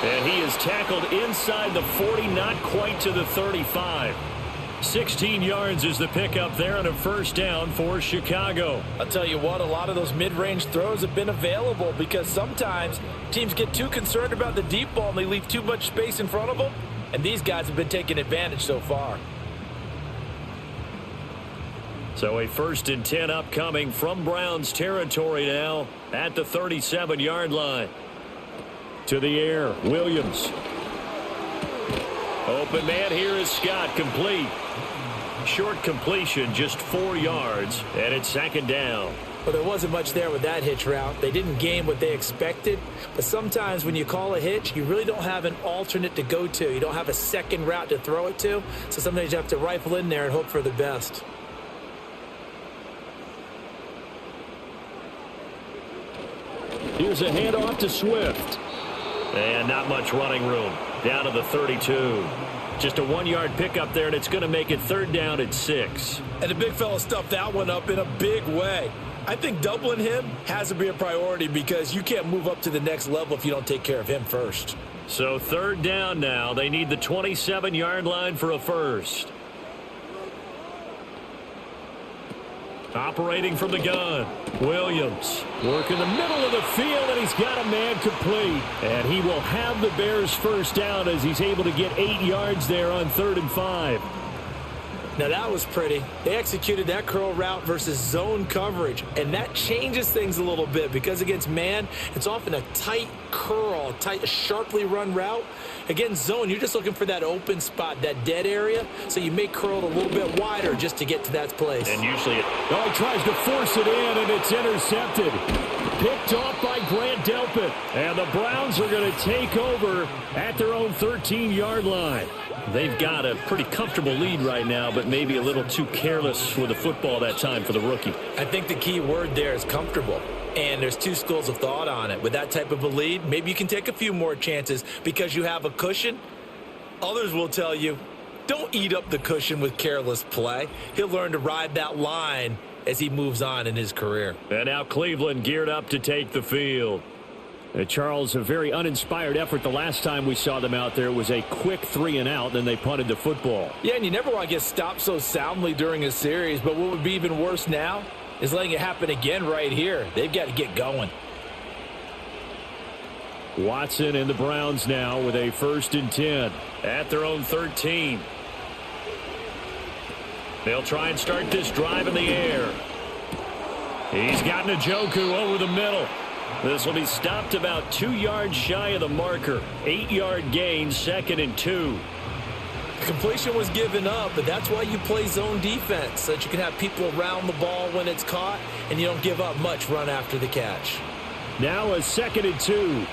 And he is tackled inside the 40, not quite to the 35. 16 yards is the pickup there on a 1st down for Chicago. I'll tell you what, a lot of those mid-range throws have been available because sometimes teams get too concerned about the deep ball and they leave too much space in front of them, and these guys have been taking advantage so far. So a 1st and 10 upcoming from Browns territory now at the 37-yard line. To the air, Williams. Open man here is Scott, complete. Short completion, just 4 yards, and it's 2nd down. Well, there wasn't much there with that hitch route. They didn't gain what they expected, but sometimes when you call a hitch, you really don't have an alternate to go to. You don't have a second route to throw it to, so sometimes you have to rifle in there and hope for the best. Here's a handoff to Swift. And not much running room. Down to the 32. Just a 1-yard pickup there, and it's going to make it 3rd down at 6. And the big fella stuffed that one up in a big way. I think doubling him has to be a priority because you can't move up to the next level if you don't take care of him first. So 3rd down now. They need the 27-yard line for a 1st. Operating from the gun, Williams. Work in the middle of the field, and he's got a man complete. And he will have the Bears' 1st down as he's able to get 8 yards there on 3rd and 5. Now that was pretty. They executed that curl route versus zone coverage, and that changes things a little bit because against man, it's often a tight curl, tight, sharply run route. Against zone, you're just looking for that open spot, that dead area, so you may curl it a little bit wider just to get to that place. And usually he tries to force it in, and it's intercepted. Picked off by Grant Delpit. And the Browns are going to take over at their own 13-yard line. They've got a pretty comfortable lead right now, but maybe a little too careless with the football that time for the rookie. I think the key word there is comfortable. And there's two schools of thought on it. With that type of a lead, maybe you can take a few more chances because you have a cushion. Others will tell you, don't eat up the cushion with careless play. He'll learn to ride that line as he moves on in his career. And now Cleveland geared up to take the field. Charles, a very uninspired effort the last time we saw them out there. It was a quick 3-and-out, then they punted the football. Yeah, and you never want to get stopped so soundly during a series, but what would be even worse now is letting it happen again right here. They've got to get going. Watson and the Browns now with a 1st and 10 at their own 13. They'll try and start this drive in the air. He's got Njoku over the middle. This will be stopped about 2 yards shy of the marker. 8-yard gain, 2nd and 2. Completion was given up, but that's why you play zone defense, so that you can have people around the ball when it's caught, and you don't give up much run after the catch. Now a 2nd and 2.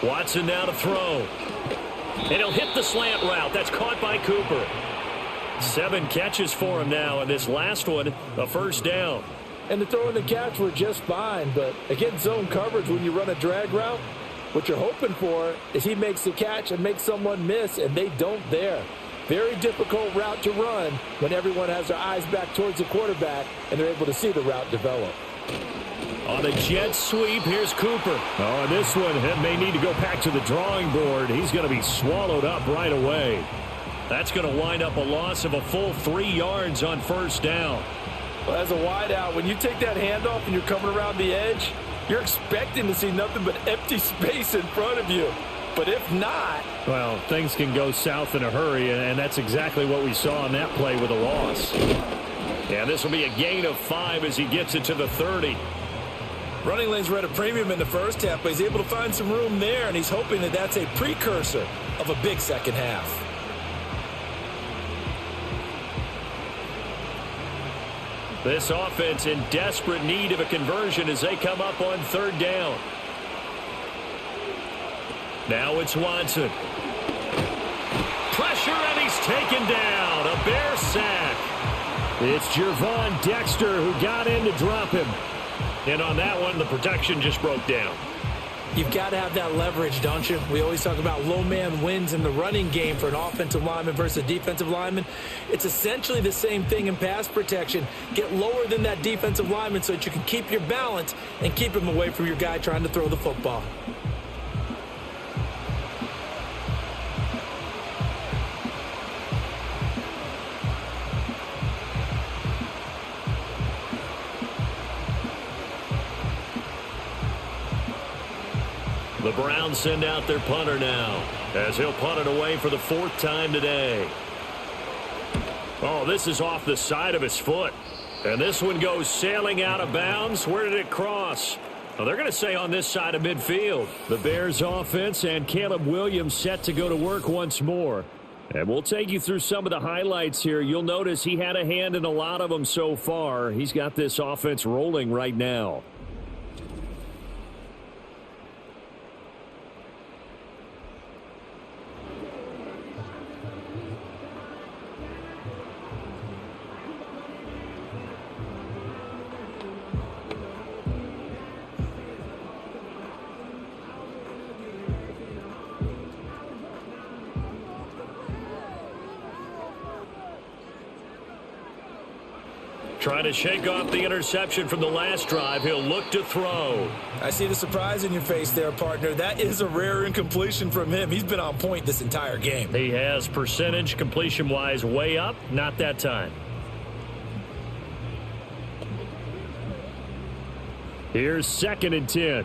Watson now to throw. And he'll hit the slant route. That's caught by Cooper. 7 catches for him now, and this last one, a 1st down. And the throw and the catch were just fine, but against zone coverage, when you run a drag route, what you're hoping for is he makes the catch and makes someone miss, and they don't there. Very difficult route to run when everyone has their eyes back towards the quarterback and they're able to see the route develop. On a jet sweep, here's Cooper. Oh, this one may need to go back to the drawing board. He's going to be swallowed up right away. That's going to wind up a loss of a full 3 yards on 1st down. Well, as a wideout, when you take that handoff and you're coming around the edge, you're expecting to see nothing but empty space in front of you. But if not... well, things can go south in a hurry, and that's exactly what we saw on that play with a loss. And this will be a gain of 5 as he gets it to the 30. Running lanes were at a premium in the first half, but he's able to find some room there, and he's hoping that that's a precursor of a big second half. This offense in desperate need of a conversion as they come up on 3rd down. Now it's Watson. Pressure, and he's taken down. A Bear sack. It's Gervon Dexter who got in to drop him. And on that one, the protection just broke down. You've got to have that leverage, don't you? We always talk about low man wins in the running game for an offensive lineman versus a defensive lineman. It's essentially the same thing in pass protection. Get lower than that defensive lineman so that you can keep your balance and keep him away from your guy trying to throw the football. The Browns send out their punter now as he'll punt it away for the 4th time today. Oh, this is off the side of his foot. And this one goes sailing out of bounds. Where did it cross? Well, they're going to say on this side of midfield. The Bears offense and Caleb Williams set to go to work once more. And we'll take you through some of the highlights here. You'll notice he had a hand in a lot of them so far. He's got this offense rolling right now. Trying to shake off the interception from the last drive. He'll look to throw. I see the surprise in your face there, partner. That is a rare incompletion from him. He's been on point this entire game. He has percentage completion-wise way up. Not that time. Here's 2nd and 10.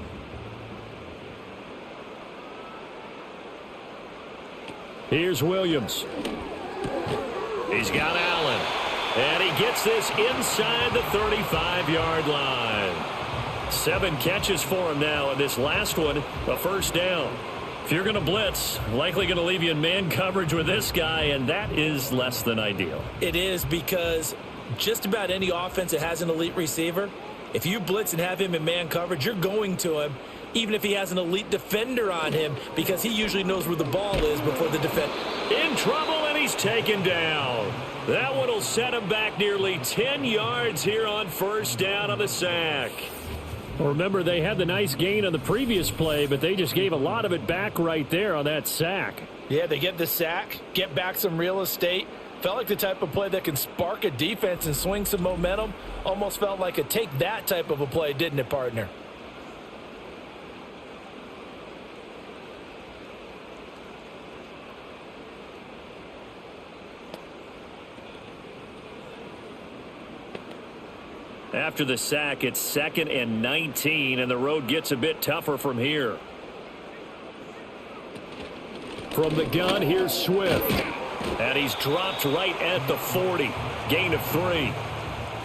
Here's Williams. He's got Allen. And he gets this inside the 35-yard line. 7 catches for him now, and this last one, a first down. If you're going to blitz, likely going to leave you in man coverage with this guy, and that is less than ideal. It is, because just about any offense that has an elite receiver, if you blitz and have him in man coverage, you're going to him, even if he has an elite defender on him, because he usually knows where the ball is before the defender. In trouble, and he's taken down. That one will set him back nearly 10 yards here on first down on the sack. Well, remember, they had the nice gain on the previous play, but they just gave a lot of it back right there on that sack. Yeah, they get the sack, get back some real estate. Felt like the type of play that can spark a defense and swing some momentum. Almost felt like a take that type of a play, didn't it, partner? After the sack, it's 2nd and 19, and the road gets a bit tougher from here. From the gun, here's Swift. And he's dropped right at the 40. Gain of 3.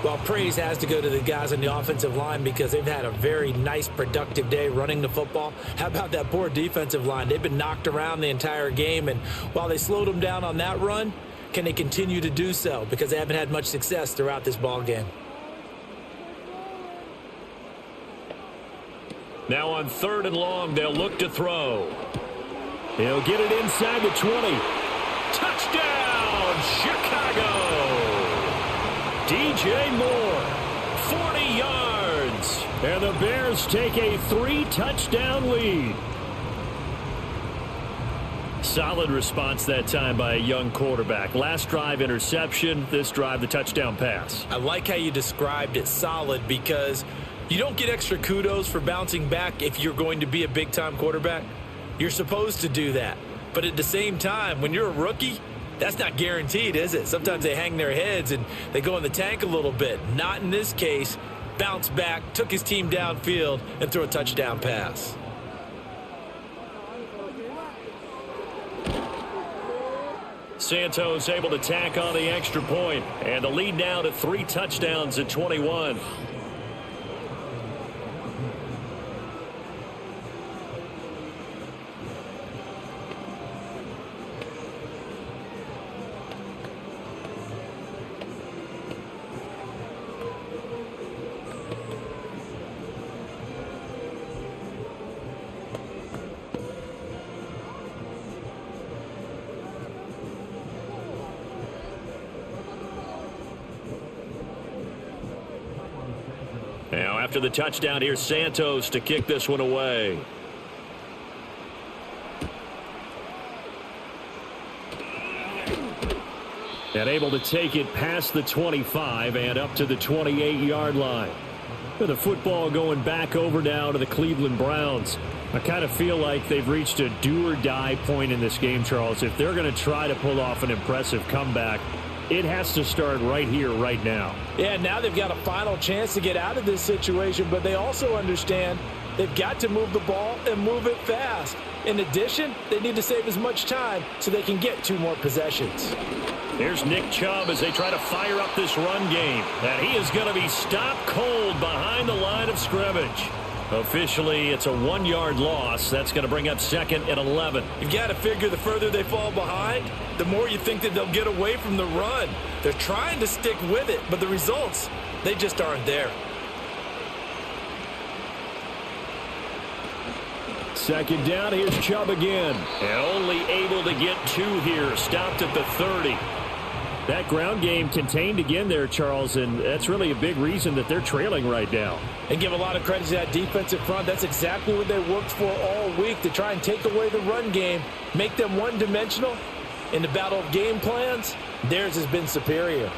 Well, praise has to go to the guys on the offensive line because they've had a very nice, productive day running the football. How about that poor defensive line? They've been knocked around the entire game, and while they slowed them down on that run, can they continue to do so? Because they haven't had much success throughout this ball game. Now on 3rd and long, they'll look to throw. He'll get it inside the 20. Touchdown, Chicago! DJ Moore, 40 yards. And the Bears take a 3-touchdown lead. Solid response that time by a young quarterback. Last drive, interception. This drive, the touchdown pass. I like how you described it, solid, because you don't get extra kudos for bouncing back if you're going to be a big-time quarterback. You're supposed to do that. But at the same time, when you're a rookie, that's not guaranteed, is it? Sometimes they hang their heads and they go in the tank a little bit. Not in this case. Bounce back, took his team downfield, and threw a touchdown pass. Santos able to tack on the extra point, and the lead now to 3 touchdowns at 21. Now after the touchdown, here's Santos to kick this one away. And able to take it past the 25 and up to the 28-yard line. With the football going back over now to the Cleveland Browns. I kind of feel like they've reached a do-or-die point in this game, Charles. If they're going to try to pull off an impressive comeback, it has to start right here, right now. Yeah, now they've got a final chance to get out of this situation, but they also understand they've got to move the ball and move it fast. In addition, they need to save as much time so they can get 2 more possessions. Here's Nick Chubb as they try to fire up this run game. And he is going to be stopped cold behind the line of scrimmage. Officially, it's a 1-yard loss. That's going to bring up 2nd and 11. You've got to figure the further they fall behind, the more you think that they'll get away from the run. They're trying to stick with it, but the results, they just aren't there. 2nd down, here's Chubb again. And only able to get 2 here. Stopped at the 30. That ground game contained again there, Charles, and that's really a big reason that they're trailing right now. And give a lot of credit to that defensive front. That's exactly what they worked for all week, to try and take away the run game, make them one-dimensional. In the battle of game plans, theirs has been superior.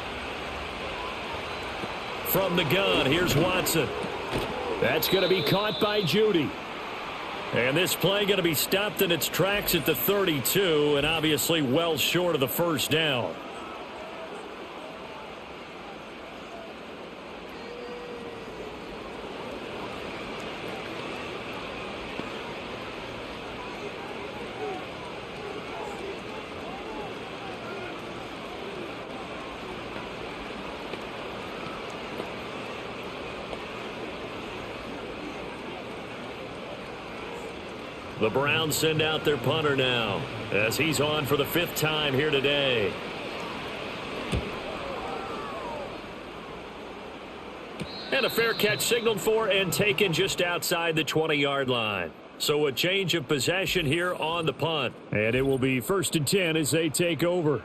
From the gun, here's Watson. That's going to be caught by Judy. And this play going to be stopped in its tracks at the 32, and obviously well short of the first down. The Browns send out their punter now as he's on for the 5th time here today. And a fair catch signaled for and taken just outside the 20-yard line. So a change of possession here on the punt. And it will be 1st and 10 as they take over.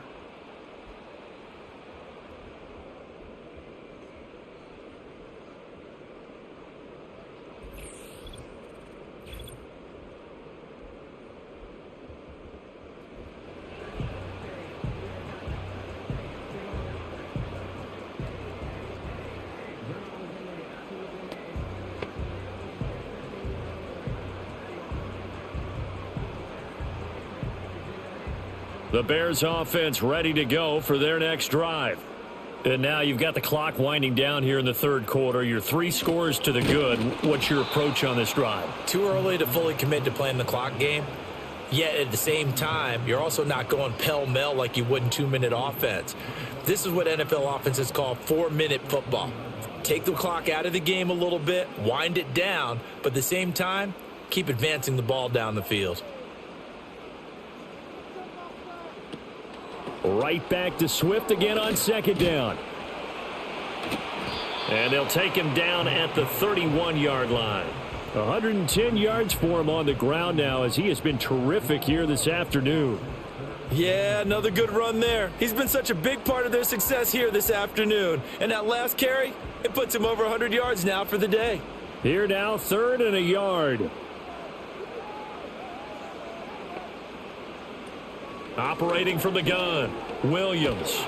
The Bears offense ready to go for their next drive. And now you've got the clock winding down here in the 3rd quarter. You're 3 scores to the good. What's your approach on this drive? Too early to fully commit to playing the clock game. Yet at the same time, you're also not going pell-mell like you would in 2-minute offense. This is what NFL offenses call 4-minute football. Take the clock out of the game a little bit, wind it down, but at the same time, keep advancing the ball down the field. Right back to Swift again on 2nd down. And they'll take him down at the 31-yard line. 110 yards for him on the ground now as he has been terrific here this afternoon. Yeah, another good run there. He's been such a big part of their success here this afternoon. And that last carry, it puts him over 100 yards now for the day. Here now, 3rd and a yard. Operating from the gun, Williams.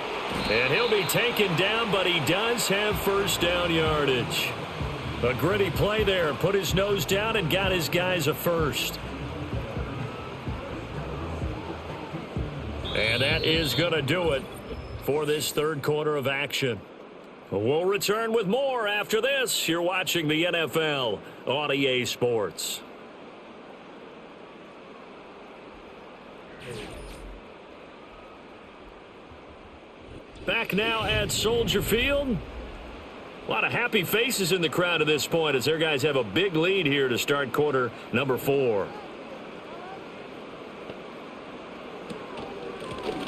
And he'll be taken down, but he does have 1st down yardage. A gritty play there. Put his nose down and got his guys a 1st. And that is going to do it for this 3rd quarter of action. We'll return with more after this. You're watching the NFL on EA Sports. Back now at Soldier Field. A lot of happy faces in the crowd at this point as their guys have a big lead here to start quarter number 4.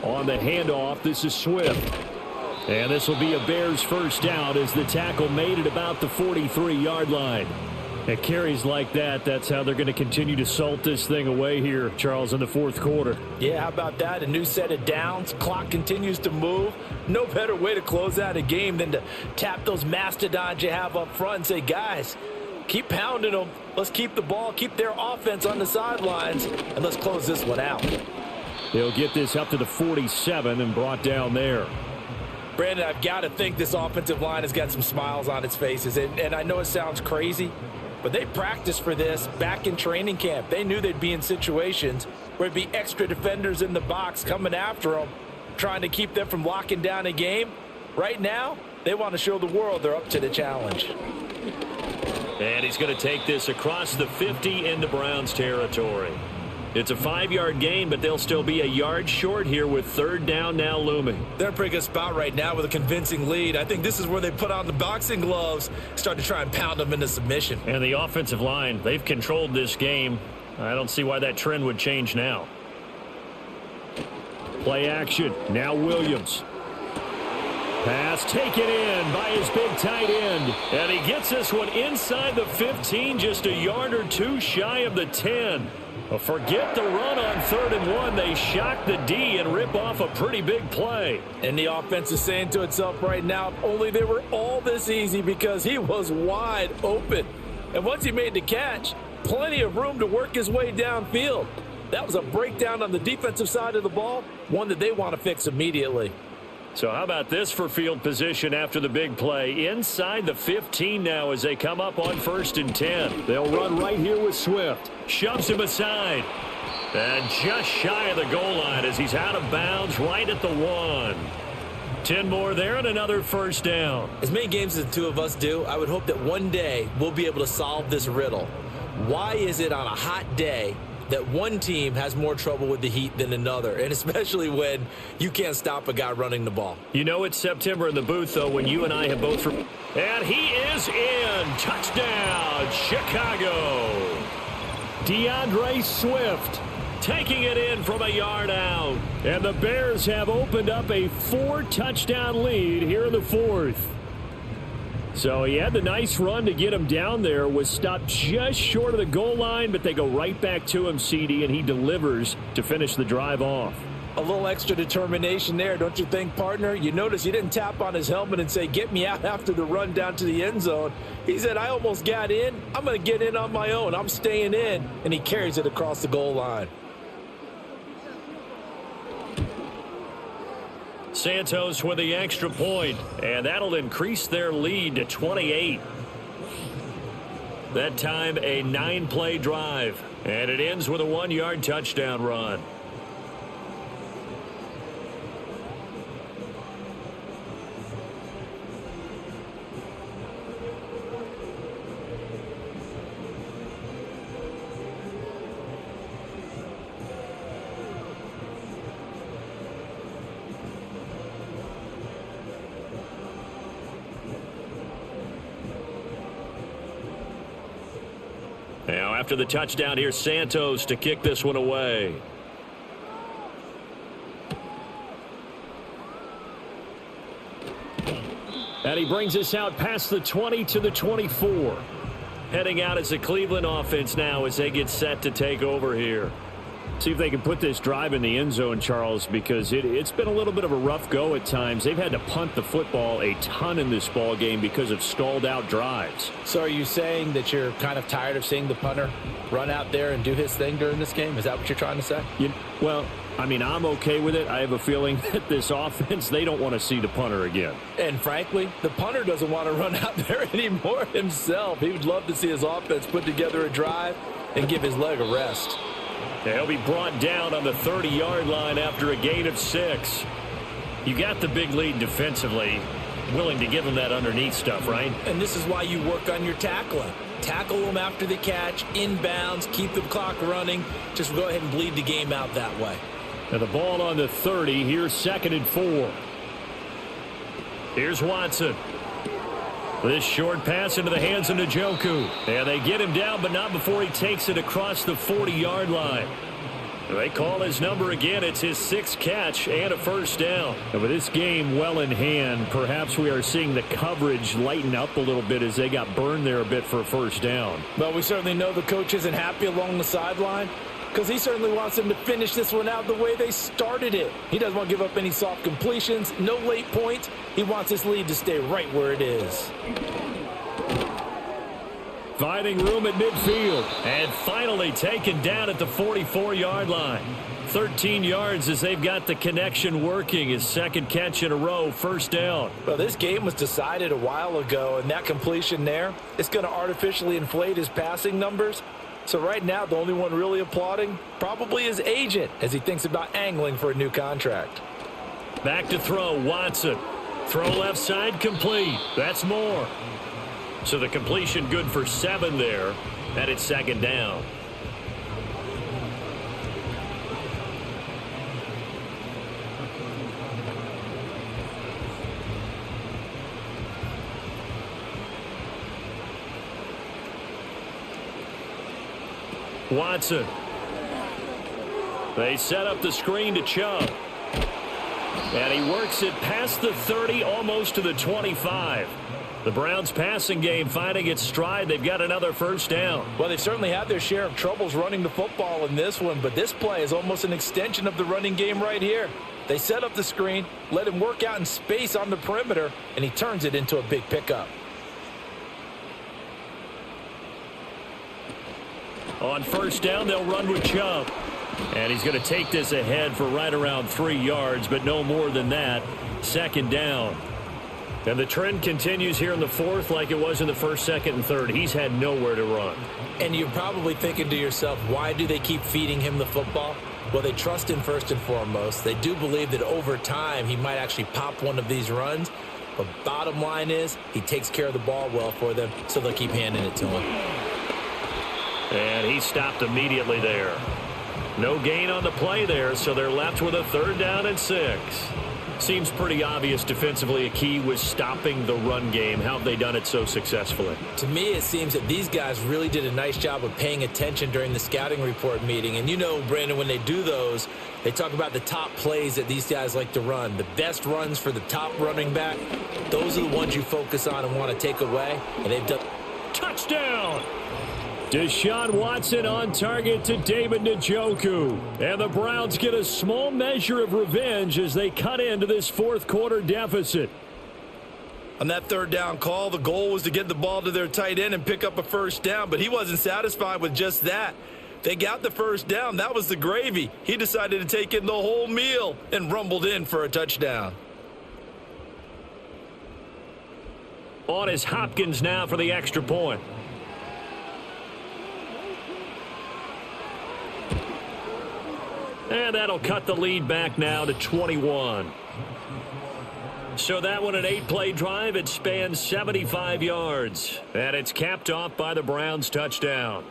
On the handoff, this is Swift. And this will be a Bears 1st down as the tackle made it about the 43-yard line. At carries like that, that's how they're going to continue to salt this thing away here, Charles, in the 4th quarter. Yeah, how about that? A new set of downs. Clock continues to move. No better way to close out a game than to tap those mastodons you have up front and say, guys, keep pounding them. Let's keep the ball, keep their offense on the sidelines, and let's close this one out. They'll get this up to the 47 and brought down there. Brandon, I've got to think this offensive line has got some smiles on its faces. And I know it sounds crazy, but they practiced for this back in training camp. They knew they'd be in situations where there'd be extra defenders in the box coming after them, trying to keep them from locking down a game. Right now, they want to show the world they're up to the challenge. And he's going to take this across the 50 into Browns territory. It's a 5-yard gain, but they'll still be a yard short here with 3rd down now looming. They're in a pretty good spot right now with a convincing lead. I think this is where they put on the boxing gloves, start to try and pound them into submission. And the offensive line, they've controlled this game. I don't see why that trend would change now. Play action. Now Williams. Pass taken in by his big tight end. And he gets this one inside the 15, just a yard or 2 shy of the 10. Forget the run on 3rd and 1. They shock the D and rip off a pretty big play. And the offense is saying to itself right now, if only they were all this easy, because he was wide open. And once he made the catch, plenty of room to work his way downfield. That was a breakdown on the defensive side of the ball, one that they want to fix immediately. So how about this for field position after the big play? Inside the 15 now as they come up on 1st and 10. They'll run right here with Swift. Shoves him aside. And just shy of the goal line as he's out of bounds right at the 1. 10 more there and another 1st down. As many games as the two of us do, I would hope that one day we'll be able to solve this riddle. Why is it on a hot day that one team has more trouble with the heat than another, and especially when you can't stop a guy running the ball? You know it's September in the booth, though, when you and I have both... And he is in. Touchdown, Chicago. DeAndre Swift taking it in from a yard out. And the Bears have opened up a 4-touchdown lead here in the fourth. So he had the nice run to get him down there, was stopped just short of the goal line, but they go right back to him, CD, and he delivers to finish the drive off. A little extra determination there, don't you think, partner? You notice he didn't tap on his helmet and say, get me out after the run down to the end zone. He said, I almost got in. I'm going to get in on my own. I'm staying in. And he carries it across the goal line. Santos with the extra point, and that'll increase their lead to 28. That time a 9-play drive, and it ends with a 1-yard touchdown run. Now, after the touchdown, here's Santos to kick this one away. And he brings us out past the 20 to the 24. Heading out as the Cleveland offense now as they get set to take over here. See if they can put this drive in the end zone, Charles, because it's been a little bit of a rough go at times. They've had to punt the football a ton in this ball game because of stalled out drives. So are you saying that you're kind of tired of seeing the punter run out there and do his thing during this game? Is that what you're trying to say? Well, I mean, I'm okay with it. I have a feeling that this offense, they don't want to see the punter again. And frankly, the punter doesn't want to run out there anymore himself. He would love to see his offense put together a drive and give his leg a rest. He'll be brought down on the 30-yard line after a gain of 6. You got the big lead defensively, willing to give him that underneath stuff, right? And this is why you work on your tackling. Tackle them after the catch, inbounds, keep the clock running. Just go ahead and bleed the game out that way. Now the ball on the 30. Here's 2nd and 4. Here's Watson. This short pass into the hands of Njoku. And they get him down, but not before he takes it across the 40-yard line. They call his number again. It's his 6th catch and a first down. And with this game well in hand, perhaps we are seeing the coverage lighten up a little bit as they got burned there a bit for a first down. But we certainly know the coach isn't happy along the sideline because he certainly wants them to finish this one out the way they started it. He doesn't want to give up any soft completions, no late points. He wants this lead to stay right where it is. Finding room at midfield and finally taken down at the 44-yard line. 13 yards as they've got the connection working. His 2nd catch in a row, first down. Well, this game was decided a while ago, and that completion there, it's going to artificially inflate his passing numbers. So right now, the only one really applauding probably his agent as he thinks about angling for a new contract. Back to throw, Watson. Throw left side, complete. That's more. So the completion good for 7 there, and it's 2nd down. Watson. They set up the screen to Chubb. And he works it past the 30, almost to the 25. The Browns passing game finding its stride. They've got another first down. Well, they certainly had their share of troubles running the football in this one, but this play is almost an extension of the running game right here. They set up the screen, let him work out in space on the perimeter, and he turns it into a big pickup. On first down, they'll run with Chubb. And he's going to take this ahead for right around 3 yards, but no more than that. 2nd down. And the trend continues here in the 4th like it was in the 1st, 2nd, and 3rd. He's had nowhere to run. And you're probably thinking to yourself, why do they keep feeding him the football? Well, they trust him first and foremost. They do believe that over time he might actually pop one of these runs. But bottom line is he takes care of the ball well for them, so they'll keep handing it to him. And he stopped immediately there. No gain on the play there, so they're left with a 3rd down and 6. Seems pretty obvious defensively a key was stopping the run game. How have they done it so successfully? To me, it seems that these guys really did a nice job of paying attention during the scouting report meeting. And you know, Brandon, when they do those, they talk about the top plays that these guys like to run. The best runs for the top running back, those are the ones you focus on and want to take away. And they've done. Touchdown! Deshaun Watson on target to David Njoku. And the Browns get a small measure of revenge as they cut into this fourth quarter deficit. On that third down call, the goal was to get the ball to their tight end and pick up a first down, but he wasn't satisfied with just that. They got the first down. That was the gravy. He decided to take in the whole meal and rumbled in for a touchdown. On is Hopkins now for the extra point. And that'll cut the lead back now to 21. So that one, an 8-play drive. It spans 75 yards. And it's capped off by the Browns' touchdown.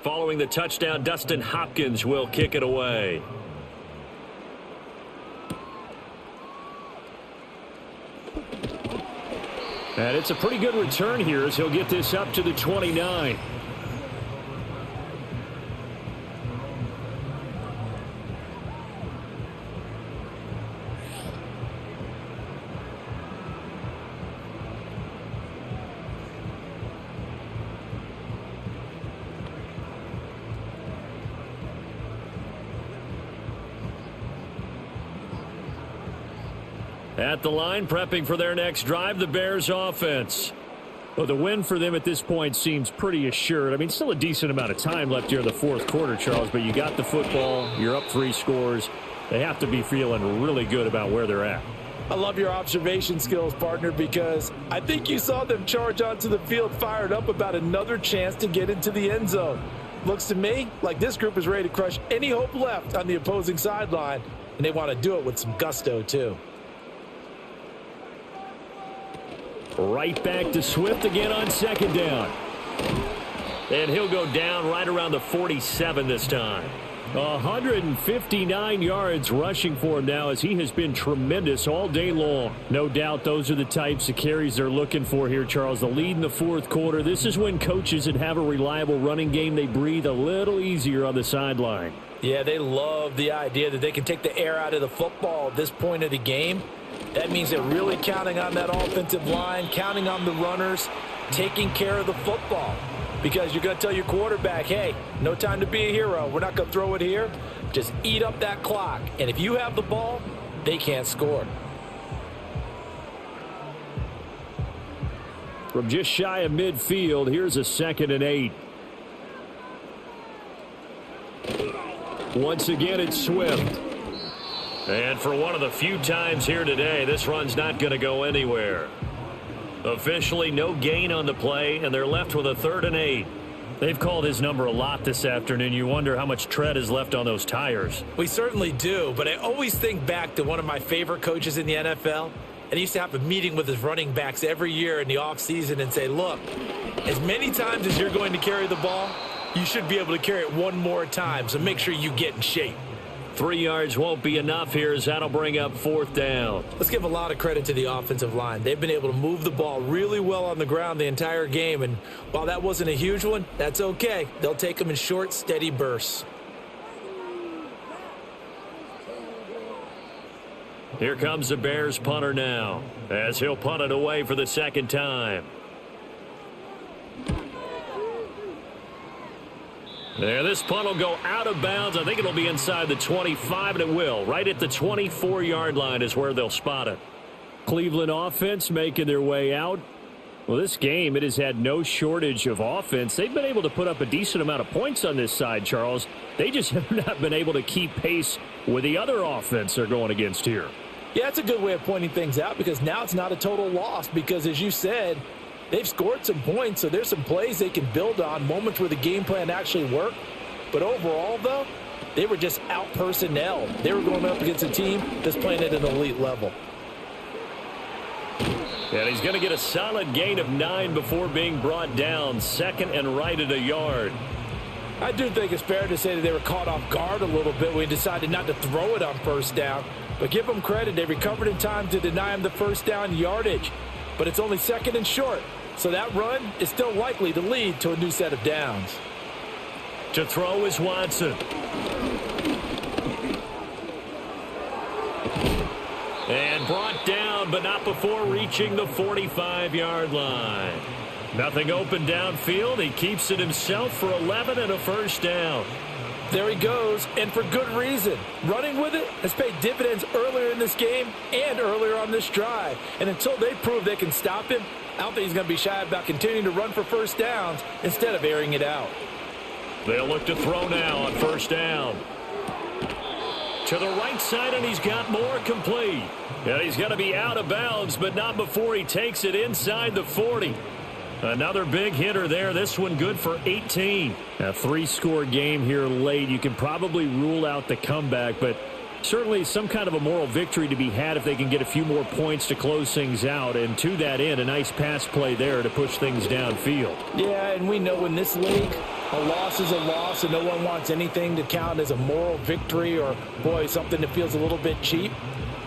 Following the touchdown, Dustin Hopkins will kick it away. And it's a pretty good return here as he'll get this up to the 29. At the line, prepping for their next drive, the Bears offense. Well, the win for them at this point seems pretty assured. I mean, still a decent amount of time left here in the fourth quarter, Charles, but you got the football, you're up 3 scores. They have to be feeling really good about where they're at. I love your observation skills, partner, because I think you saw them charge onto the field fired up about another chance to get into the end zone. Looks to me like this group is ready to crush any hope left on the opposing sideline, and they want to do it with some gusto, too. Right back to Swift again on second down. And he'll go down right around the 47 this time. 159 yards rushing for him now as he has been tremendous all day long. No doubt those are the types of carries they're looking for here, Charles. The lead in the fourth quarter. This is when coaches that have a reliable running game, they breathe a little easier on the sideline. Yeah, they love the idea that they can take the air out of the football at this point of the game. That means they're really counting on that offensive line, counting on the runners, taking care of the football. Because you're going to tell your quarterback, hey, no time to be a hero. We're not going to throw it here. Just eat up that clock. And if you have the ball, they can't score. From just shy of midfield, here's a 2nd and 8. Once again, it's Swift. And for one of the few times here today, this run's not going to go anywhere. Officially, no gain on the play, and they're left with a 3rd and 8. They've called his number a lot this afternoon. You wonder how much tread is left on those tires. We certainly do, but I always think back to one of my favorite coaches in the NFL. And he used to have a meeting with his running backs every year in the offseason and say, look, as many times as you're going to carry the ball, you should be able to carry it one more time, so make sure you get in shape. 3 yards won't be enough here as that'll bring up 4th down. Let's give a lot of credit to the offensive line. They've been able to move the ball really well on the ground the entire game, and while that wasn't a huge one, that's okay. They'll take them in short, steady bursts. Here comes the Bears punter now as he'll punt it away for the 2nd time. There, this punt will go out of bounds. I think it'll be inside the 25, and it will. Right at the 24-yard line is where they'll spot it. Cleveland offense making their way out. Well, this game, it has had no shortage of offense. They've been able to put up a decent amount of points on this side, Charles. They just have not been able to keep pace with the other offense they're going against here. Yeah, that's a good way of pointing things out because now it's not a total loss because, as you said, they've scored some points, so there's some plays they can build on, moments where the game plan actually worked. But overall, though, they were just out-personnel. They were going up against a team that's playing at an elite level. And he's going to get a solid gain of 9 before being brought down. Second and right at a yard. I do think it's fair to say that they were caught off guard a little bit when he decided not to throw it on first down. But give them credit, they recovered in time to deny him the first down yardage. But it's only second and short, so that run is still likely to lead to a new set of downs. To throw is Watson. And brought down, but not before reaching the 45-yard line. Nothing open downfield. He keeps it himself for 11 and a first down. There he goes, and for good reason. Running with it has paid dividends earlier in this game and earlier on this drive. And until they prove they can stop him, I don't think he's going to be shy about continuing to run for first downs instead of airing it out. They'll look to throw now on first down. To the right side, and he's got more complete. And he's going to be out of bounds, but not before he takes it inside the 40. Another big hitter there. This one good for 18. A 3-score game here late. You can probably rule out the comeback, but certainly some kind of a moral victory to be had if they can get a few more points to close things out. And to that end, a nice pass play there to push things downfield. Yeah, and we know in this league, a loss is a loss, and no one wants anything to count as a moral victory or, boy, something that feels a little bit cheap.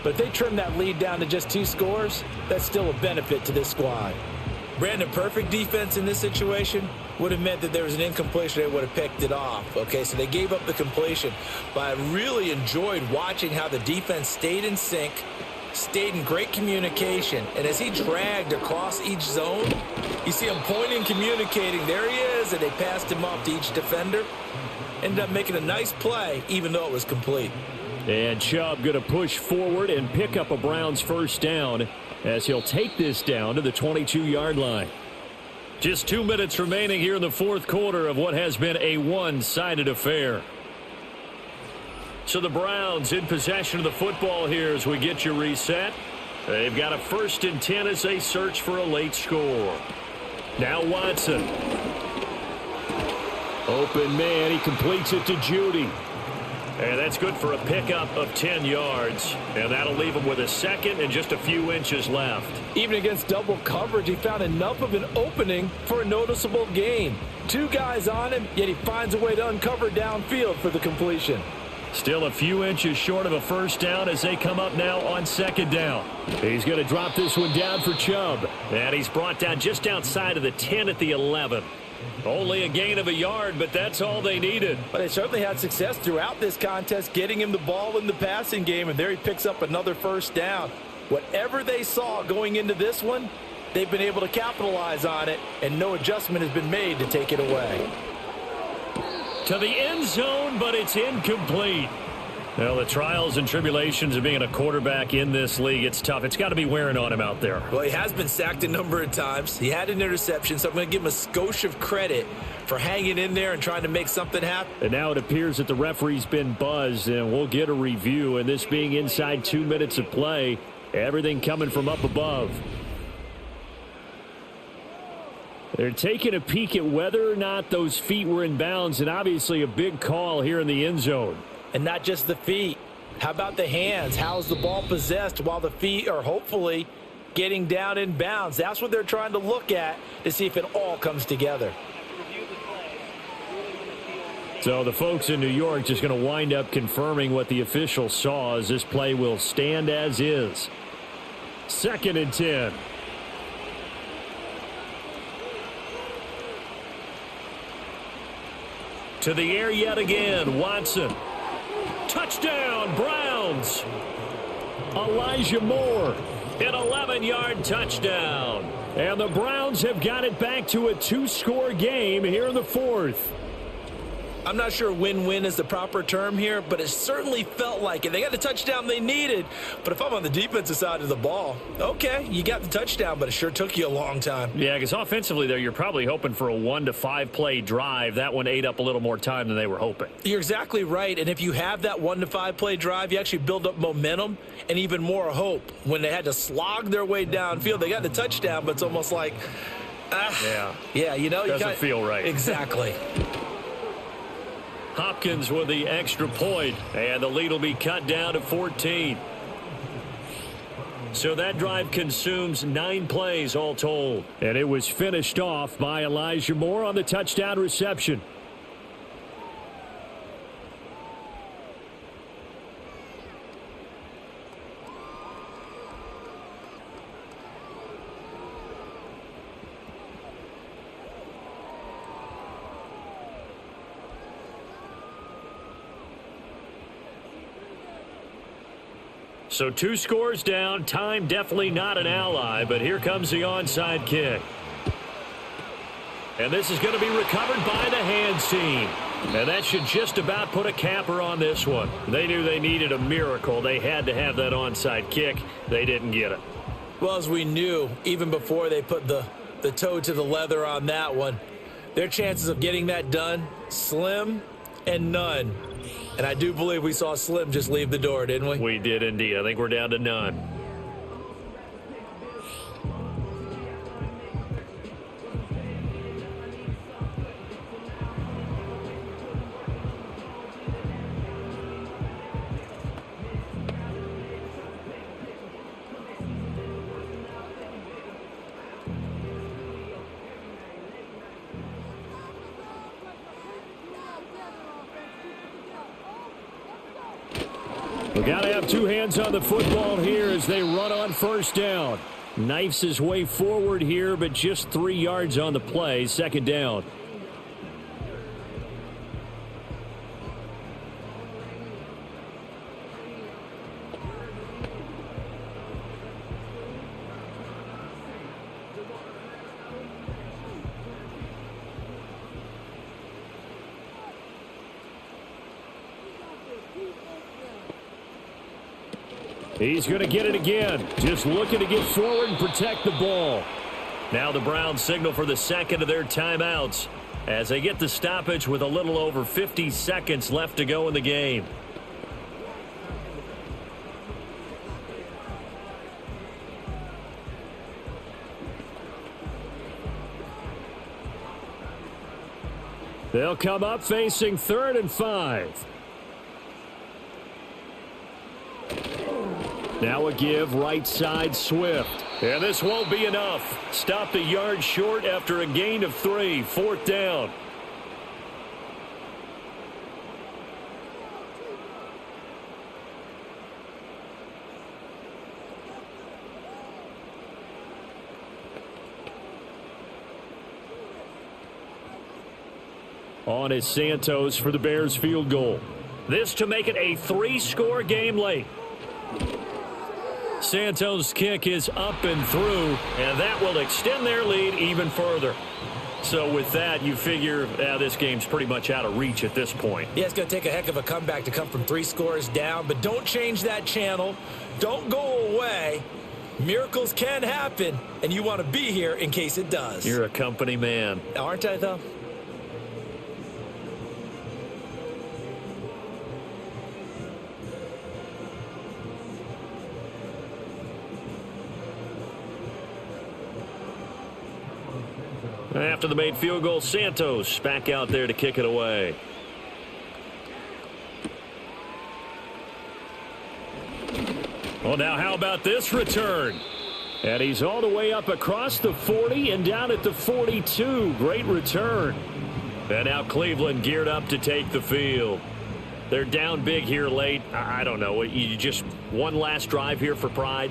But if they trim that lead down to just 2 scores, that's still a benefit to this squad. Brandon, perfect defense in this situation would have meant that there was an incompletion. They would have picked it off. Okay, so they gave up the completion. But I really enjoyed watching how the defense stayed in sync, stayed in great communication. And as he dragged across each zone, you see him pointing, communicating. There he is, and they passed him off to each defender. Ended up making a nice play, even though it was complete. And Chubb going to push forward and pick up a Browns first down as he'll take this down to the 22-yard line. Just 2 minutes remaining here in the fourth quarter of what has been a one-sided affair. So the Browns in possession of the football here as we get you reset. They've got a 1st and 10 as they search for a late score. Now Watson. Open man, he completes it to Judy. And that's good for a pickup of 10 yards. And that'll leave him with a second and just a few inches left. Even against double coverage, he found enough of an opening for a noticeable gain. 2 guys on him, yet he finds a way to uncover downfield for the completion. Still a few inches short of a first down as they come up now on second down. He's going to drop this one down for Chubb. And he's brought down just outside of the 10 at the 11. Only a gain of a yard, but that's all they needed. But they certainly had success throughout this contest, getting him the ball in the passing game, and there he picks up another first down. Whatever they saw going into this one, they've been able to capitalize on it, and no adjustment has been made to take it away. To the end zone, but it's incomplete. Well, the trials and tribulations of being a quarterback in this league, it's tough. It's got to be wearing on him out there. Well, he has been sacked a number of times. He had an interception, so I'm going to give him a skosh of credit for hanging in there and trying to make something happen. And now it appears that the referee's been buzzed, and we'll get a review. And this being inside 2 minutes of play, everything coming from up above. They're taking a peek at whether or not those feet were in bounds, and obviously a big call here in the end zone. And not just the feet. How about the hands? How's the ball possessed while the feet are hopefully getting down in bounds? That's what they're trying to look at to see if it all comes together. So the folks in New York just going to wind up confirming what the official saw as this play will stand as is. 2nd and 10. To the air yet again, Watson. Touchdown, Browns. Elijah Moore, an 11-yard touchdown. And the Browns have got it back to a 2-score game here in the fourth. I'm not sure win-win is the proper term here, but it certainly felt like it. They got the touchdown they needed, but if I'm on the defensive side of the ball, okay, you got the touchdown, but it sure took you a long time. Yeah, because offensively, there, you're probably hoping for a 1 to 5 play drive. That one ate up a little more time than they were hoping. You're exactly right, and if you have that 1 to 5 play drive, you actually build up momentum and even more hope. When they had to slog their way downfield, they got the touchdown, but it's almost like, yeah, you know, doesn't feel right. Exactly. Hopkins with the extra point, and the lead will be cut down to 14. So that drive consumes 9 plays all told. And it was finished off by Elijah Moore on the touchdown reception. So 2 scores down. Time definitely not an ally, but here comes the onside kick. And this is going to be recovered by the hands team. And that should just about put a capper on this one. They knew they needed a miracle. They had to have that onside kick. They didn't get it. Well, as we knew, even before they put the toe to the leather on that one, their chances of getting that done, slim and none. And I do believe we saw Slim just leave the door, didn't we? We did indeed. I think we're down to none. We got to have 2 hands on the football here as they run on first down. Knifes his way forward here, but just 3 yards on the play. Second down. He's going to get it again. Just looking to get forward and protect the ball. Now the Browns signal for the second of their timeouts as they get the stoppage with a little over 50 seconds left to go in the game. They'll come up facing 3rd and 5. Now a give right side Swift. And this won't be enough. Stop the yard short after a gain of 3. 4th down. On is Santos for the Bears field goal. This to make it a 3-score game late. Santos' kick is up and through, and that will extend their lead even further. So with that, you figure this game's pretty much out of reach at this point. Yeah, it's going to take a heck of a comeback to come from 3 scores down, but don't change that channel. Don't go away. Miracles can happen, and you want to be here in case it does. You're a company man. Aren't I, though? After the made field goal, Santos back out there to kick it away. Well, now how about this return? And he's all the way up across the 40 and down at the 42. Great return. And now Cleveland geared up to take the field. They're down big here late. I don't know. You just one last drive here for pride?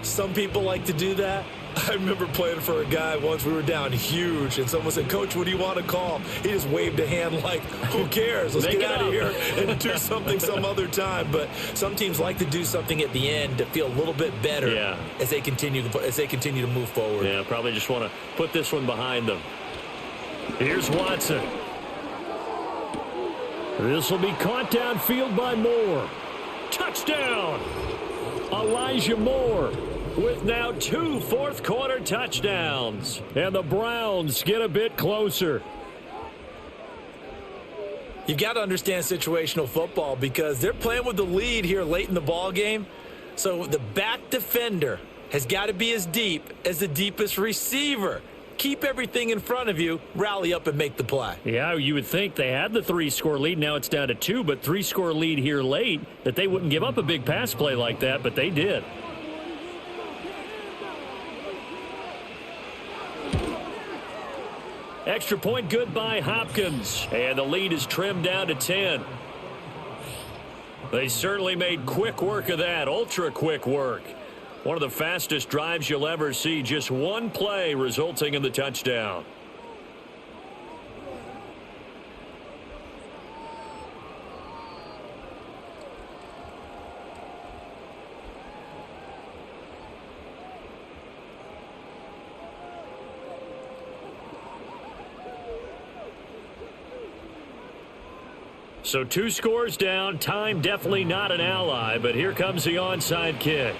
Some people like to do that. I remember playing for a guy once. We were down huge, and someone said, "Coach, what do you want to call?" He just waved a hand like, who cares? Let's get out of here and do something some other time. But some teams like to do something at the end to feel a little bit better as they continue to move forward. Yeah, probably just want to put this one behind them. Here's Watson. This will be caught downfield by Moore. Touchdown! Elijah Moore with now 2 fourth-quarter touchdowns. And the Browns get a bit closer. You've got to understand situational football because they're playing with the lead here late in the ball game. So the back defender has got to be as deep as the deepest receiver. keep everything in front of you, rally up and make the play. Yeah, you would think they had the 3-score lead. Now it's down to 2, but 3-score lead here late, that they wouldn't give up a big pass play like that, but they did. Extra point good by Hopkins, and the lead is trimmed down to 10. They certainly made quick work of that, ultra quick work. One of the fastest drives you'll ever see, just one play resulting in the touchdown. So 2 scores down, time definitely not an ally, but here comes the onside kick.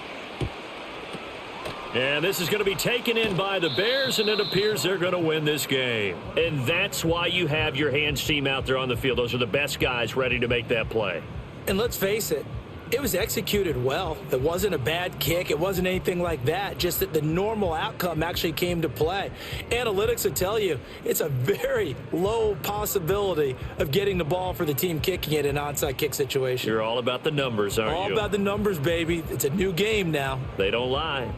And this is going to be taken in by the Bears, and it appears they're going to win this game. And that's why you have your hands team out there on the field. Those are the best guys ready to make that play. And let's face it, it was executed well. It wasn't a bad kick. It wasn't anything like that, just that the normal outcome actually came to play. Analytics will tell you it's a very low possibility of getting the ball for the team kicking it in an onside kick situation. You're all about the numbers, aren't you? All about the numbers, baby. It's a new game now. They don't lie.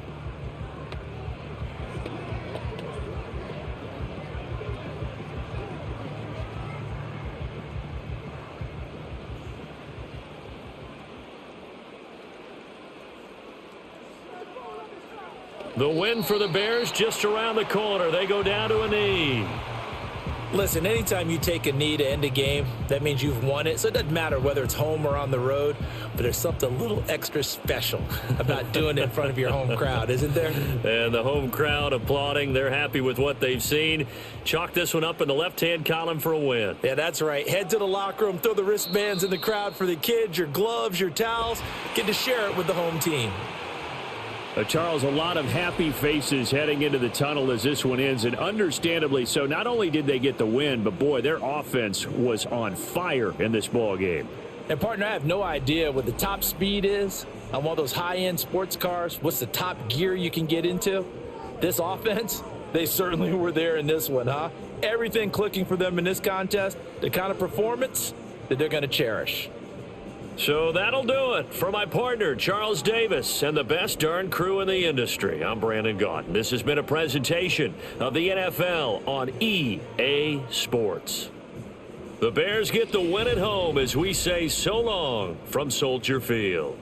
The win for the Bears just around the corner. They go down to a knee. Listen, anytime you take a knee to end a game, that means you've won it. So it doesn't matter whether it's home or on the road, but there's something a little extra special about doing it in front of your home crowd, isn't there? And the home crowd applauding. They're happy with what they've seen. Chalk this one up in the left-hand column for a win. Yeah, that's right. Head to the locker room, throw the wristbands in the crowd for the kids, your gloves, your towels. Get to share it with the home team. Charles, a lot of happy faces heading into the tunnel as this one ends, and understandably so. Not only did they get the win, but, boy, their offense was on fire in this ball game. And, partner, I have no idea what the top speed is on one of those high-end sports cars. What's the top gear you can get into? This offense, they certainly were there in this one, huh? Everything clicking for them in this contest, the kind of performance that they're going to cherish. So that'll do it for my partner, Charles Davis, and the best darn crew in the industry. I'm Brandon Gaudin. This has been a presentation of the NFL on EA Sports. The Bears get the win at home as we say so long from Soldier Field.